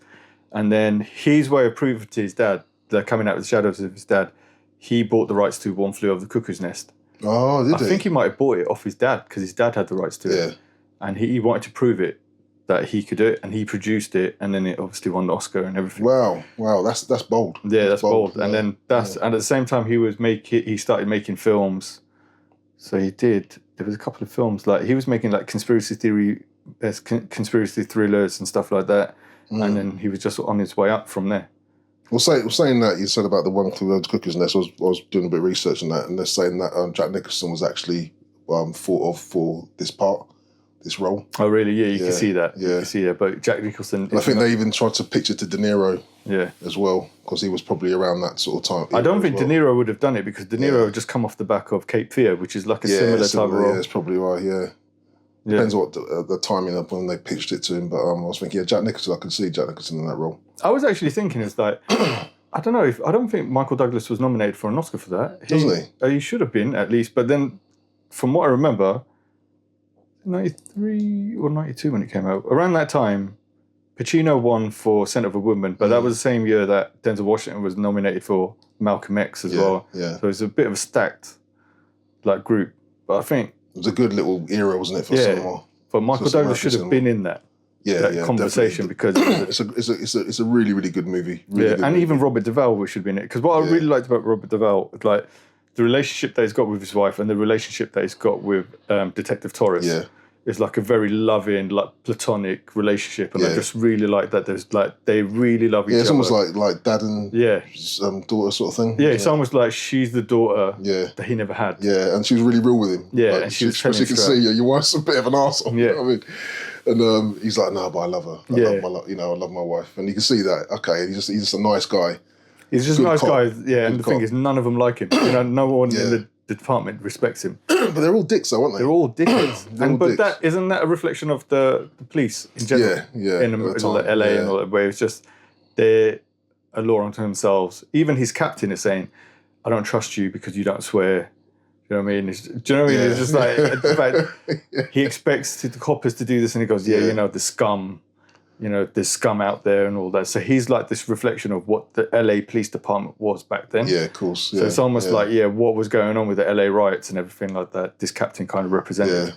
And then his way of proving to his dad, coming out of the shadows of his dad, he bought the rights to One Flew Over the Cuckoo's Nest. Oh, did he? I think he might have bought it off his dad because his dad had the rights to it. And he wanted to prove it, that he could do it, and he produced it, and then it obviously won the Oscar and everything. Wow, that's bold. Yeah, that's bold. And then and at the same time he started making films. So there was a couple of films, like he was making like conspiracy thrillers and stuff like that. And then he was just on his way up from there. Well, saying that you said about the One Flew Over the Cuckoo's Nest, I was doing a bit of research on that, and they're saying that Jack Nicholson was actually thought of for this role. Oh, really? Yeah, you can see that. Yeah. You can see that. But Jack Nicholson... And I think they even tried to picture to De Niro as well, because he was probably around that sort of time. I don't think De Niro would have done it, because De Niro had just come off the back of Cape Fear, which is like a similar type of role. Yeah, that's probably right, Depends what the timing of when they pitched it to him, but I was thinking, Jack Nicholson, I could see Jack Nicholson in that role. I was actually thinking, it's like... I don't think Michael Douglas was nominated for an Oscar for that. Doesn't he? He should have been, at least. But then, from what I remember, 93 or 92 when it came out, around that time, Pacino won for Scent of a Woman, but that was the same year that Denzel Washington was nominated for Malcolm X as well. Yeah. So it's a bit of a stacked group. But I think... It was a good little era, wasn't it, for cinema? But Michael Douglas should have been in that. Conversation, definitely. Because it's a really, really good movie. Even Robert Duvall should be in it. Because what I really liked about Robert Duvall, like the relationship that he's got with his wife and the relationship that he's got with Detective Torres, is like a very loving, like platonic relationship, and I just really like that. There's they really love each other. It's almost like dad and daughter sort of thing. Yeah, it's almost like she's the daughter that he never had. Yeah, and she was really real with him. Yeah, and she was telling him you can see your wife's a bit of an arsehole. Yeah, you know what I mean. And he's like, no, but I love her. I love my wife. And you can see that, okay, he's just a nice guy. He's just a nice guy, and the thing is, none of them like him. No one in the department respects him. But they're all dicks, though, aren't they? They're all dicks. But isn't that a reflection of the police in general? In LA and all that, where it's just, they're a law unto themselves. Even his captain is saying, I don't trust you because you don't swear. You know what I mean? Do you know what I mean? It's just like, he expects the coppers to do this, and he goes, the scum, there's scum out there and all that. So he's like this reflection of what the LA Police Department was back then. Yeah, of course. So it's almost like, what was going on with the LA riots and everything like that, this captain kind of represented. Yeah.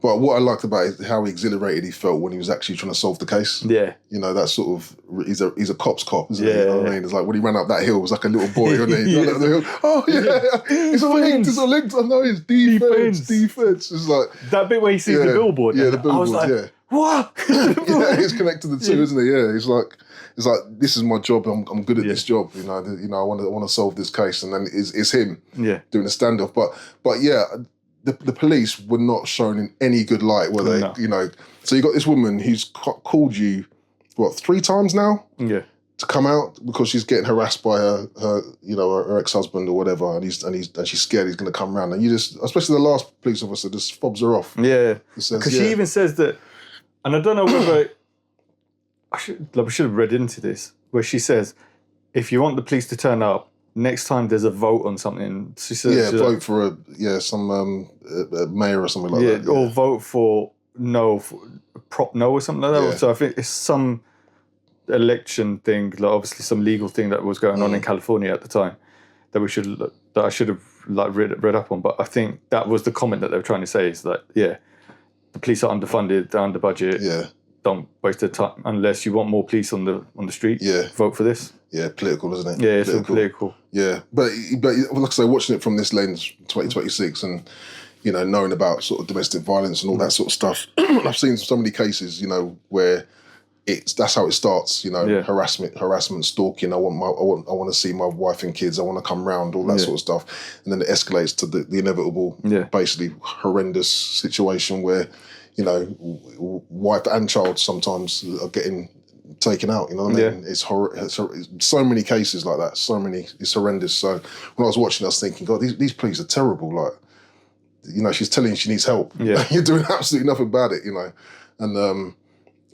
But what I liked about it is how exhilarated he felt when he was actually trying to solve the case. Yeah. That sort of, he's a cop's cop, isn't he? You know what I mean? It's like when he ran up that hill, it was like a little boy, wasn't he? Up the hill. Oh, yeah. It's all linked. I know it's D-FENS. It's like... That bit where he sees the billboard. Yeah, the billboard, I was like, what? He's connected the two, isn't he? Yeah, he's like, this is my job. I'm good at this job. I want to solve this case, and then it's him doing the standoff. But yeah, the police were not shown in any good light, were they? No. So you got this woman who's called you 3 times now? Yeah. To come out because she's getting harassed by her ex-husband or whatever, and she's scared he's going to come round, and you just, especially the last police officer, just fobs her off. Yeah. Because she even says that, and I don't know whether I should have read into this, where she says, if you want the police to turn up, next time there's a vote on something, she says, vote for some mayor or something like that. Or vote for no, prop no or something like that. Yeah. So I think it's some election thing, obviously some legal thing that was going on in California at the time that I should have read up on. But I think that was the comment that they were trying to say, is that the police are underfunded, they're under budget. Yeah. Don't waste their time unless you want more police on the street. Yeah. Vote for this. Yeah, political, isn't it? Yeah, it's all political. Yeah, but like I say, watching it from this lens, 2026, and knowing about sort of domestic violence and all that sort of stuff, I've seen so many cases, where that's how it starts. Harassment, stalking. I want to see my wife and kids. I want to come round, all that sort of stuff, and then it escalates to the inevitable, basically horrendous situation where wife and child sometimes are getting taken out. You know what I mean? It's so many cases like that. It's horrendous. So when I was watching, I was thinking, God, these police are terrible. Like, you know, she's telling you she needs help. Yeah. You're doing absolutely nothing about it. You know,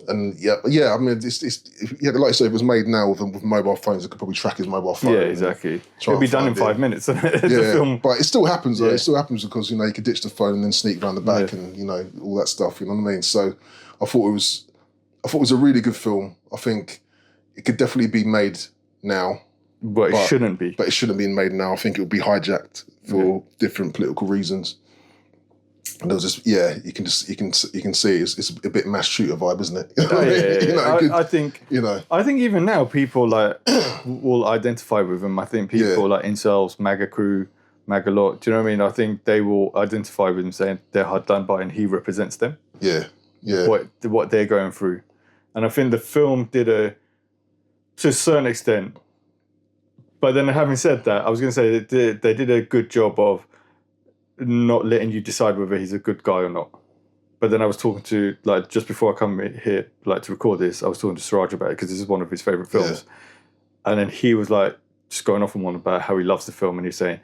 and yeah. I mean, like you say, if it was made now with mobile phones, it could probably track his mobile phone. Yeah, exactly. It'd be done in 5 minutes. Yeah, but it still happens though. It still happens because, you know, you could ditch the phone and then sneak around the back and, you know, all that stuff. You know what I mean? So I thought it was a really good film. I think it could definitely be made now. But it shouldn't be. But it shouldn't be made now. I think it would be hijacked for different political reasons. And there was just, you can see it's a bit mass shooter vibe, isn't it? You know, I think, you know, I think even now people like will identify with him. I think people like incels, MAGA crew, MAGA lot. Do you know what I mean? I think they will identify with him, saying they're hard done by, and he represents them. Yeah. What they're going through, and I think the film did to a certain extent. But then, having said that, I was going to say they did a good job of not letting you decide whether he's a good guy or not. But then I was talking to, like, just before I come here, like, to record this, I was talking to Siraj about it because this is one of his favourite films. And then he was, like, just going off on one about how he loves the film, and he was saying,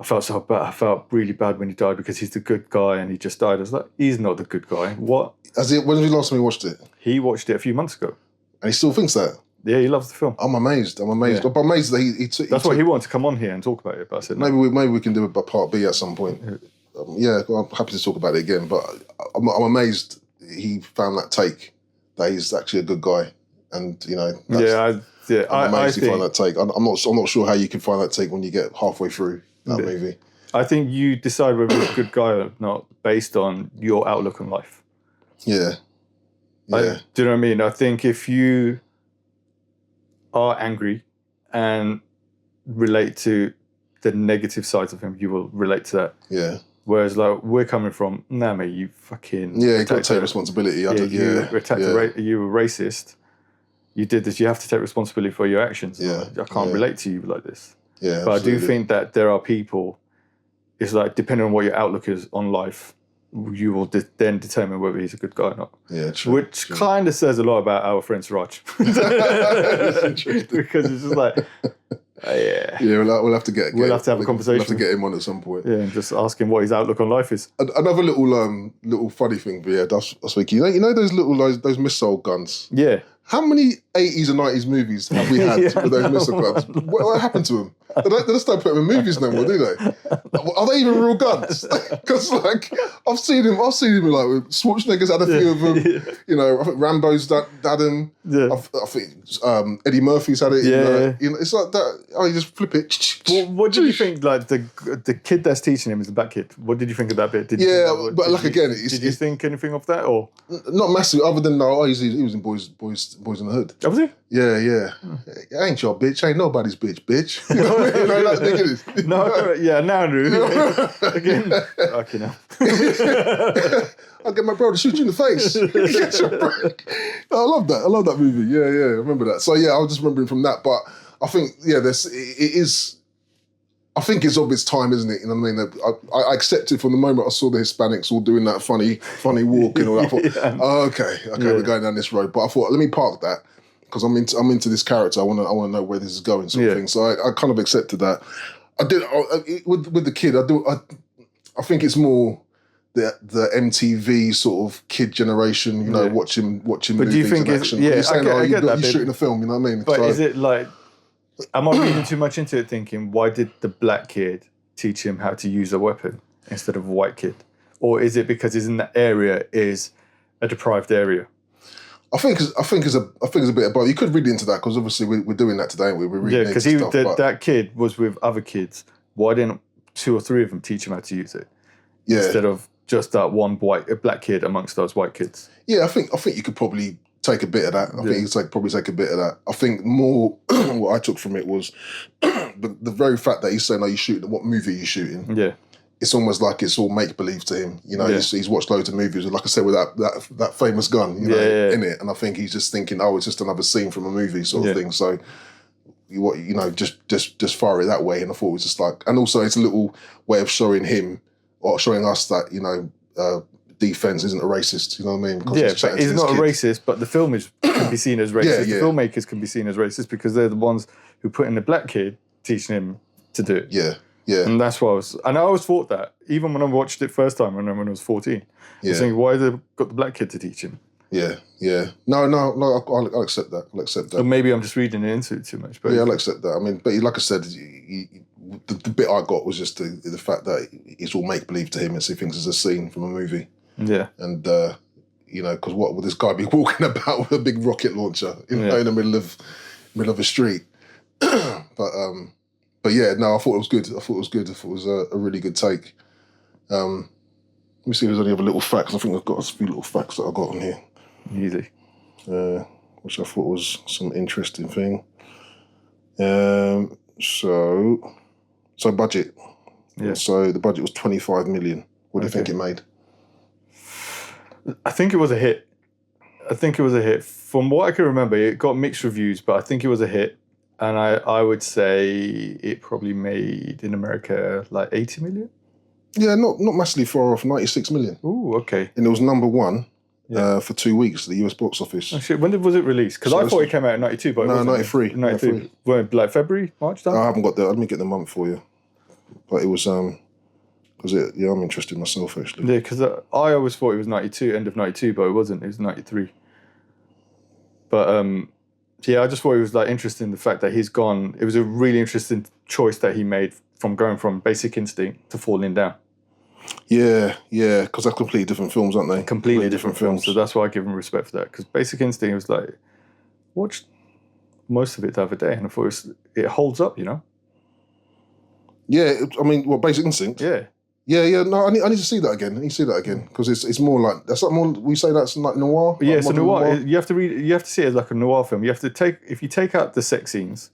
I felt so bad. I felt really bad when he died because he's the good guy and he just died. I was like, he's not the good guy. What? When was the last time he watched it? He watched it a few months ago. And he still thinks that? Yeah, he loves the film. I'm amazed. I'm amazed. Yeah. I'm amazed that he took... That's why he wanted to come on here and talk about it, but I said maybe we can do a part B at some point. I'm happy to talk about it again, but I'm amazed he found that take, that he's actually a good guy. And, you know... I'm amazed he found that take. I'm not sure how you can find that take when you get halfway through that movie. I think you decide whether he's a good guy or not based on your outlook on life. Yeah. Do you know what I mean? I think if you are angry and relate to the negative sides of him, you will relate to that. Yeah. Whereas, like, we're coming from, nah, mate, you fucking... Yeah, you got to take responsibility. You were racist. You did this. You have to take responsibility for your actions. Yeah. I can't relate to you like this. Yeah, but absolutely. I do think that there are people, it's like, depending on what your outlook is on life, you will then determine whether he's a good guy or not. Yeah, true. Which kind of says a lot about our friend Siraj. Because it's just like, we'll have to have a conversation. We'll have to get him on at some point. Yeah, and just ask him what his outlook on life is. Another little funny thing, but I was thinking, you know those missile guns? Yeah. How many 80s and 90s movies have we had with those missile guns? What happened to them? They just don't put them in movies no more, do they? Are they even real guns? Because, like, I've seen him like, Schwarzenegger's had a few of them. You know, I think Rambo's had them. Yeah. I think Eddie Murphy's had it. Yeah. You know, it's like that. Oh, you just flip it. Well, what did you think? Like, the kid that's teaching him is the black kid. What did you think of that bit? Did you think anything of that, or not massive? Other than he was in Boys in the Hood. Was he? Yeah. Ain't your bitch. Ain't nobody's bitch. You know what I mean? Like that thing is. No, yeah, now I do. Again, fucking hell. I'll get my bro to shoot you in the face. I love that. I love that movie. Yeah, I remember that. So yeah, I was just remembering from that. But I think, it is. I think it's of its time, isn't it? You know what I mean? I accepted from the moment I saw the Hispanics all doing that funny walk and all that. I thought, okay, we're going down this road. But I thought, let me park that because I'm into this character. I want to know where this is going, sort of thing. So I kind of accepted that. I did with the kid. I think it's more the MTV sort of kid generation. You know, watching but movies do you think and action. You're saying, I get that you're shooting a film. You know what I mean? But is it like? Am I reading too much into it thinking, why did the black kid teach him how to use a weapon instead of a white kid? Or is it because he's in that area is a deprived area? I think it's a bit of both. You could read into that because obviously we're doing that today. We're reading because that kid was with other kids. Why didn't 2 or 3 of them teach him how to use it? Yeah. Instead of just that one black kid amongst those white kids. Yeah, I think you could probably take a bit of that. I think you could probably take a bit of that. I think more what I took from it was the very fact that he's saying, "Are you shooting? What movie are you shooting?" Yeah. It's almost like it's all make-believe to him. You know, he's watched loads of movies, like I said, with that famous gun, in it. And I think he's just thinking, oh, it's just another scene from a movie sort of thing. So, just fire it that way. And I thought it was just like, and also it's a little way of showing him, or showing us that, D-FENS isn't a racist. You know what I mean? Because Yeah, but he's not a racist. But the film can be seen as racist. Yeah. The filmmakers can be seen as racist because they're the ones who put in the black kid teaching him to do it. Yeah, yeah. And that's why I always thought that, even when I watched it first time when I was 14. I was thinking, why have they got the black kid to teach him? Yeah, yeah. No, I'll accept that. I'll accept that. Or maybe I'm just reading into it too much. But yeah, I'll accept that. I mean, but like I said, the bit I got was just the fact that it's all make-believe to him and he thinks it's a scene from a movie. Yeah. And, you know, because what would this guy be walking about with a big rocket launcher in the middle of a street? But yeah, no, I thought it was good. I thought it was a really good take. Let me see if there's any other little facts. I think I've got a few little facts that I got on here. Easy. Which I thought was some interesting thing. So budget. Yeah. So the budget was 25 million. What do you think it made? I think it was a hit. From what I can remember, it got mixed reviews, but I think it was a hit. And I would say it probably made in America like 80 million. Yeah, not massively far off, 96 million. Ooh, okay. And it was number one for 2 weeks at the US box office. Oh, shit. When was it released? Because I thought it came out in 92, but it wasn't. 93. 93. Well, like February, March time? I haven't got that. Let me get the month for you. But it was, because I'm interested myself, actually. Yeah, because I always thought it was 92, end of 92, but it wasn't. It was 93. But, yeah, I just thought it was like interesting, the fact that he's gone. It was a really interesting choice that he made from going from Basic Instinct to Falling Down. Yeah, because they're completely different films, aren't they? Completely different films. So that's why I give him respect for that. Because Basic Instinct was like, watched most of it the other day, and I thought it holds up, you know? Yeah, I mean, Basic Instinct? Yeah. Yeah. No, I need to see that again. I need to see that again because it's more like that's like more. We say that's like noir. Yeah, like so noir. You have to read. You have to see it as like a noir film. You have to if you take out the sex scenes,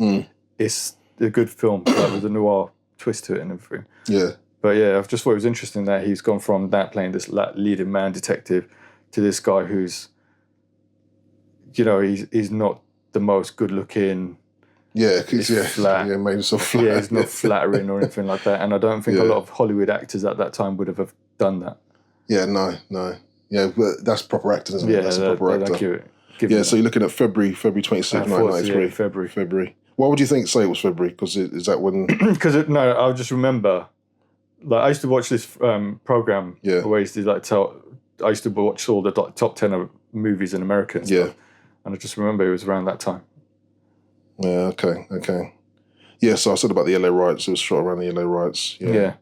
it's a good film like, with a noir twist to it and everything. Yeah. But yeah, I've just thought it was interesting that he's gone from that playing this leading man detective to this guy who's, you know, he's not the most good looking. Yeah, because flat. Yeah, made himself flat. Yeah, he's not flattering or anything like that. And I don't think a lot of Hollywood actors at that time would have done that. Yeah, no. Yeah, but that's proper acting, isn't it? That's a proper actor. So you're looking at February 26th, 1993. February. Why would you say it was February? Because is that when... Because, I just remember, like, I used to watch this program where I used to I used to watch all the top 10 of movies in America and stuff. And I just remember it was around that time. Yeah, okay. Yeah, so I said about the LA riots. It was shot around the LA riots. Yeah.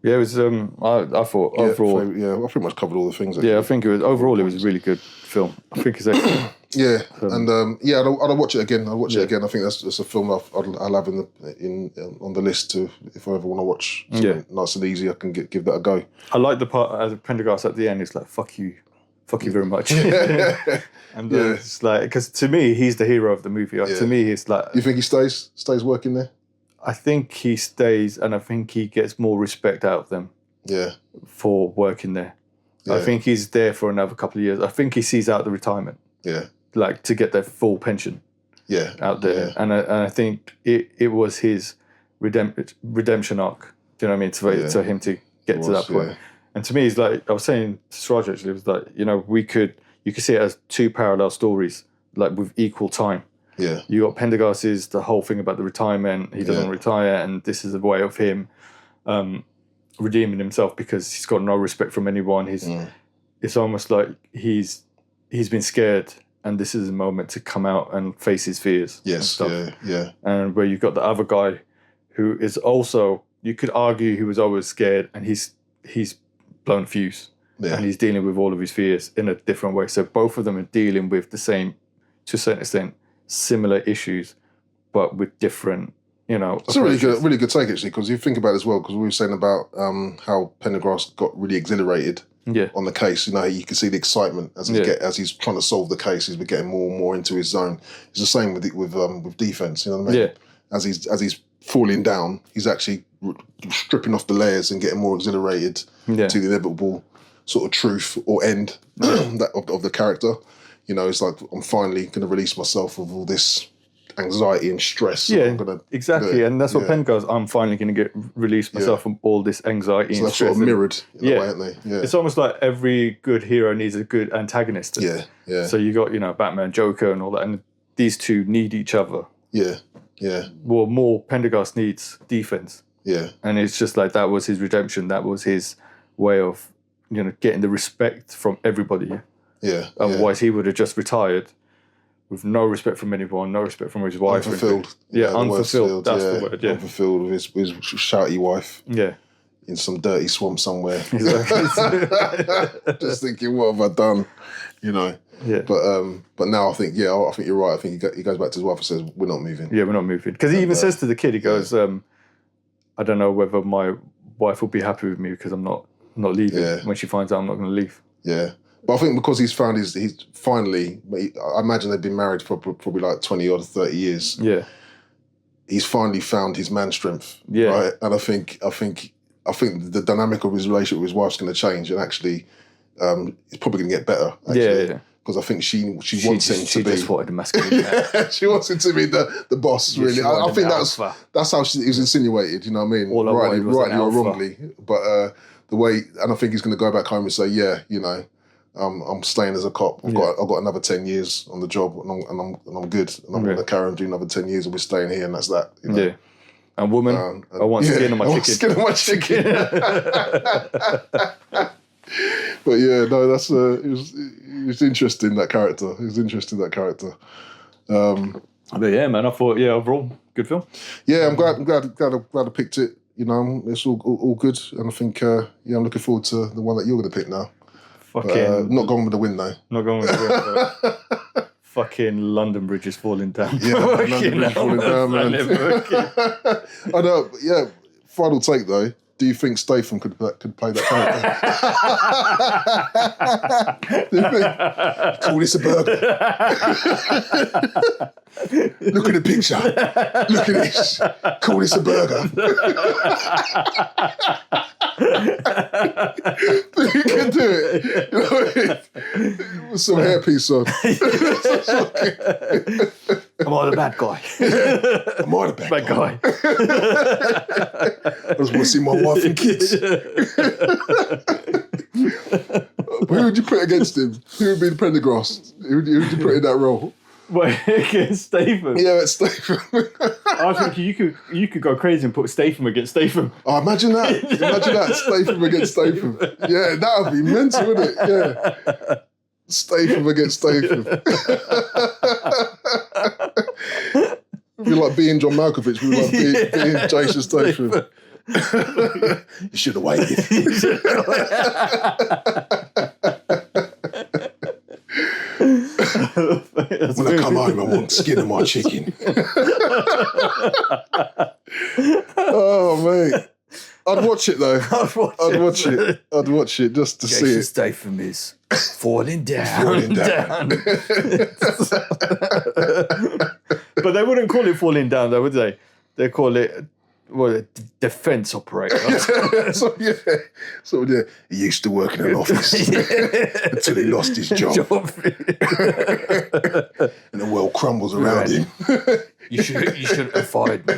Yeah, it was, I thought, overall... I pretty much covered all the things. Actually. Yeah, I think overall it was a really good film. I think it's excellent. Yeah, I'd watch it again. I'll watch it again. I think that's a film I'll have on the list to, if I ever want to watch something nice and easy, I can give that a go. I like the part as Pendergast at the end, it's like, fuck you very much. And it's like, because to me, he's the hero of the movie. To me, it's like... You think he stays working there? I think he stays, and I think he gets more respect out of them for working there. Yeah. I think he's there for another couple of years. I think he sees out the retirement. Yeah. Like, to get their full pension out there. Yeah. And I think it was his redemption arc. Do you know what I mean? To him to get to that point. Yeah. And to me, it's like, I was saying to Siraj actually, it was like, you know, you could see it as two parallel stories, like with equal time. Yeah. You got Pendergast's the whole thing about the retirement. He doesn't retire, and this is a way of him redeeming himself because he's got no respect from anyone. It's almost like he's been scared, and this is a moment to come out and face his fears. Yes. And stuff. Yeah. And where you've got the other guy who is also, you could argue he was always scared, and he's blown fuse. Yeah. And he's dealing with all of his fears in a different way. So both of them are dealing with the same, to a certain extent, similar issues, but with different, you know. It's approaches. a really good take, actually, because you think about it as well, because we were saying about how Pendergast got really exhilarated on the case. You know, you can see the excitement as he's trying to solve the case. He's getting more and more into his zone. It's the same with D-FENS. You know what I mean? Yeah. As he's falling down, he's actually stripping off the layers and getting more exhilarated to the inevitable sort of truth or end of the character. You know, it's like, I'm finally going to release myself of all this anxiety and stress. Yeah, I'm gonna exactly. And that's what Pendergast, I'm finally going to get released myself from all this anxiety and that's stress. sort of mirrored in a way, aren't they? Yeah. It's almost like every good hero needs a good antagonist. Yeah. So you got, Batman, Joker and all that, and these two need each other. Yeah. Yeah. Well, more Pendergast needs D-FENS. Yeah. And it's just like that was his redemption. That was his way of, getting the respect from everybody. Yeah. Otherwise, he would have just retired with no respect from anyone, no respect from his wife. Unfulfilled. Unfulfilled. That's the word, yeah. Unfulfilled with his shouty wife. Yeah. In some dirty swamp somewhere. Exactly. Just thinking, what have I done? Yeah. But now I think you're right. I think he goes back to his wife and says, we're not moving. Yeah, we're not moving. Because he even says to the kid, he goes, I don't know whether my wife will be happy with me because I'm not leaving when she finds out I'm not going to leave. Yeah. But I think because he's found he's finally, I imagine they've been married for probably like 20 or 30 years. Yeah. He's finally found his man strength. Yeah. Right. And I think the dynamic of his relationship with his wife's going to change, and actually, it's probably going to get better. Actually. Yeah. Because I think she wants him to be. She just wanted a masculine. She wants him to be the boss. Really, I think that's how it was insinuated. You know what I mean? Rightly or wrongly, but the way, and I think he's going to go back home and say, I'm staying as a cop. I've got another 10 years on the job, and I'm good, and I'm going to carry on doing another 10 years, and we're staying here, and that's that. Yeah. And woman, I want skin on my chicken. Skin on my chicken. But yeah, no, that's it was interesting, that character. But yeah, man, I thought overall good film. Yeah, I'm glad I picked it. It's all good, and I think I'm looking forward to the one that you're going to pick now. Not going with the win though. Not going with the win. But fucking London Bridge is falling down. Yeah, London Bridge falling down, man. I know. Yeah. Final take though. Do you think Statham could play that character? Do you think? Call this a burger. Look at the picture. Look at this. Call this a burger. You can do it. With some hairpiece on. Am I the bad guy? Am I the bad guy? I just want to see my wife and kids. Who would you put against him? Who would be the Pendergast? Who would you put in that role? Wait, against Statham? Yeah, it's Statham. I think you could go crazy and put Statham against Statham. Oh, imagine that. Imagine that. Statham against Statham. Yeah, that would be mental, wouldn't it? Yeah. Statham against Statham. It'd be like being John Malkovich. We'd be like being Jason Statham. You should have waited. When I come home, I want skin of my chicken. Oh, mate. I'd watch it though. I'd watch it just to see it. Jason Statham is falling down. But they wouldn't call it falling down though, would they? They call it defense operator. So he used to work in an office until he lost his job. And the world crumbles around him. You shouldn't have fired me.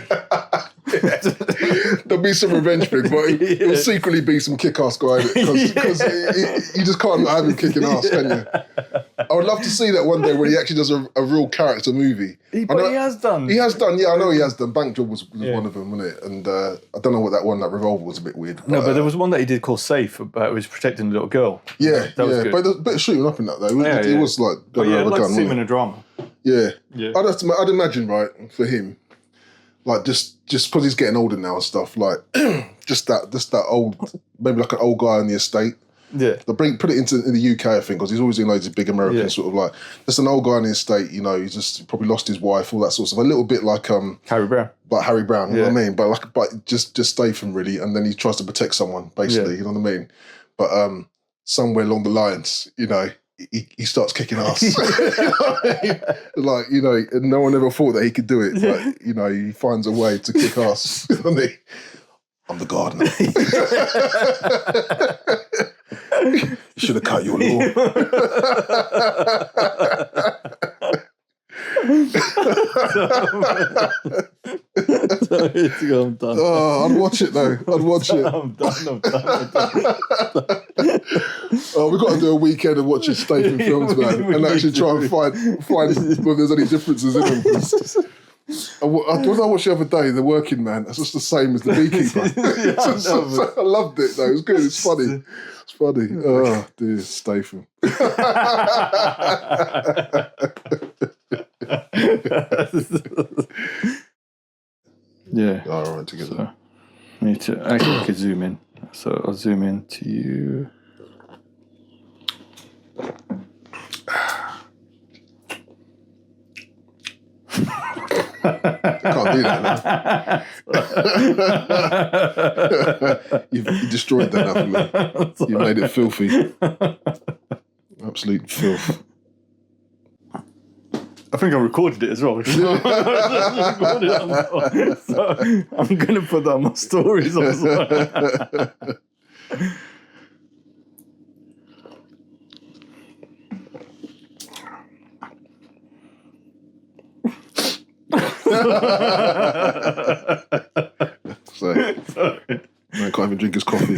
There'll be some revenge for him, but he'll secretly be some kick-ass guy because you just can't have him kicking ass, can you? I would love to see that one day when he actually does a real character movie. But he has done. He has done, yeah, I know he has done. Bank Job was one of them, wasn't it? And I don't know what that Revolver was a bit weird. But there was one that he did called Safe, about it was protecting the little girl. Yeah, that was good. But there's a bit of shooting up in that though. It was like, I'd like to see him in a drama. Yeah. I'd imagine, right, for him, like just because he's getting older now and stuff, like just that old, maybe like an old guy on the estate. Yeah. They put it in the UK, I think, because he's always in loads of big American sort of like, just an old guy on the estate, he's just probably lost his wife, all that sort of stuff. A little bit like Harry Brown. Like Harry Brown, you know what I mean? But just Statham really, and then he tries to protect someone, basically, you know what I mean? But somewhere along the lines, he starts kicking ass. Like, and no one ever thought that he could do it. But, he finds a way to kick ass. I'm the gardener. You should have cut your lawn. I'm done. Oh, I'd watch it though. I'd watch it. I'm done. Oh, we've got to do a weekend of watching Statham films, man, and actually try and find whether there's any differences in them. I watched the other day, The Working Man. That's just the same as The Beekeeper. I loved it though. It was good. It's funny. It's funny. Oh dear, Statham. Yeah. All right, together. So, I need to. Actually, I could zoom in. So I'll zoom in to you. I can't do that now. You destroyed that now for me. You made it filthy. Absolute filth. I think I recorded it as well. So I'm going to put that on my stories as well. So, man can't even drink his coffee.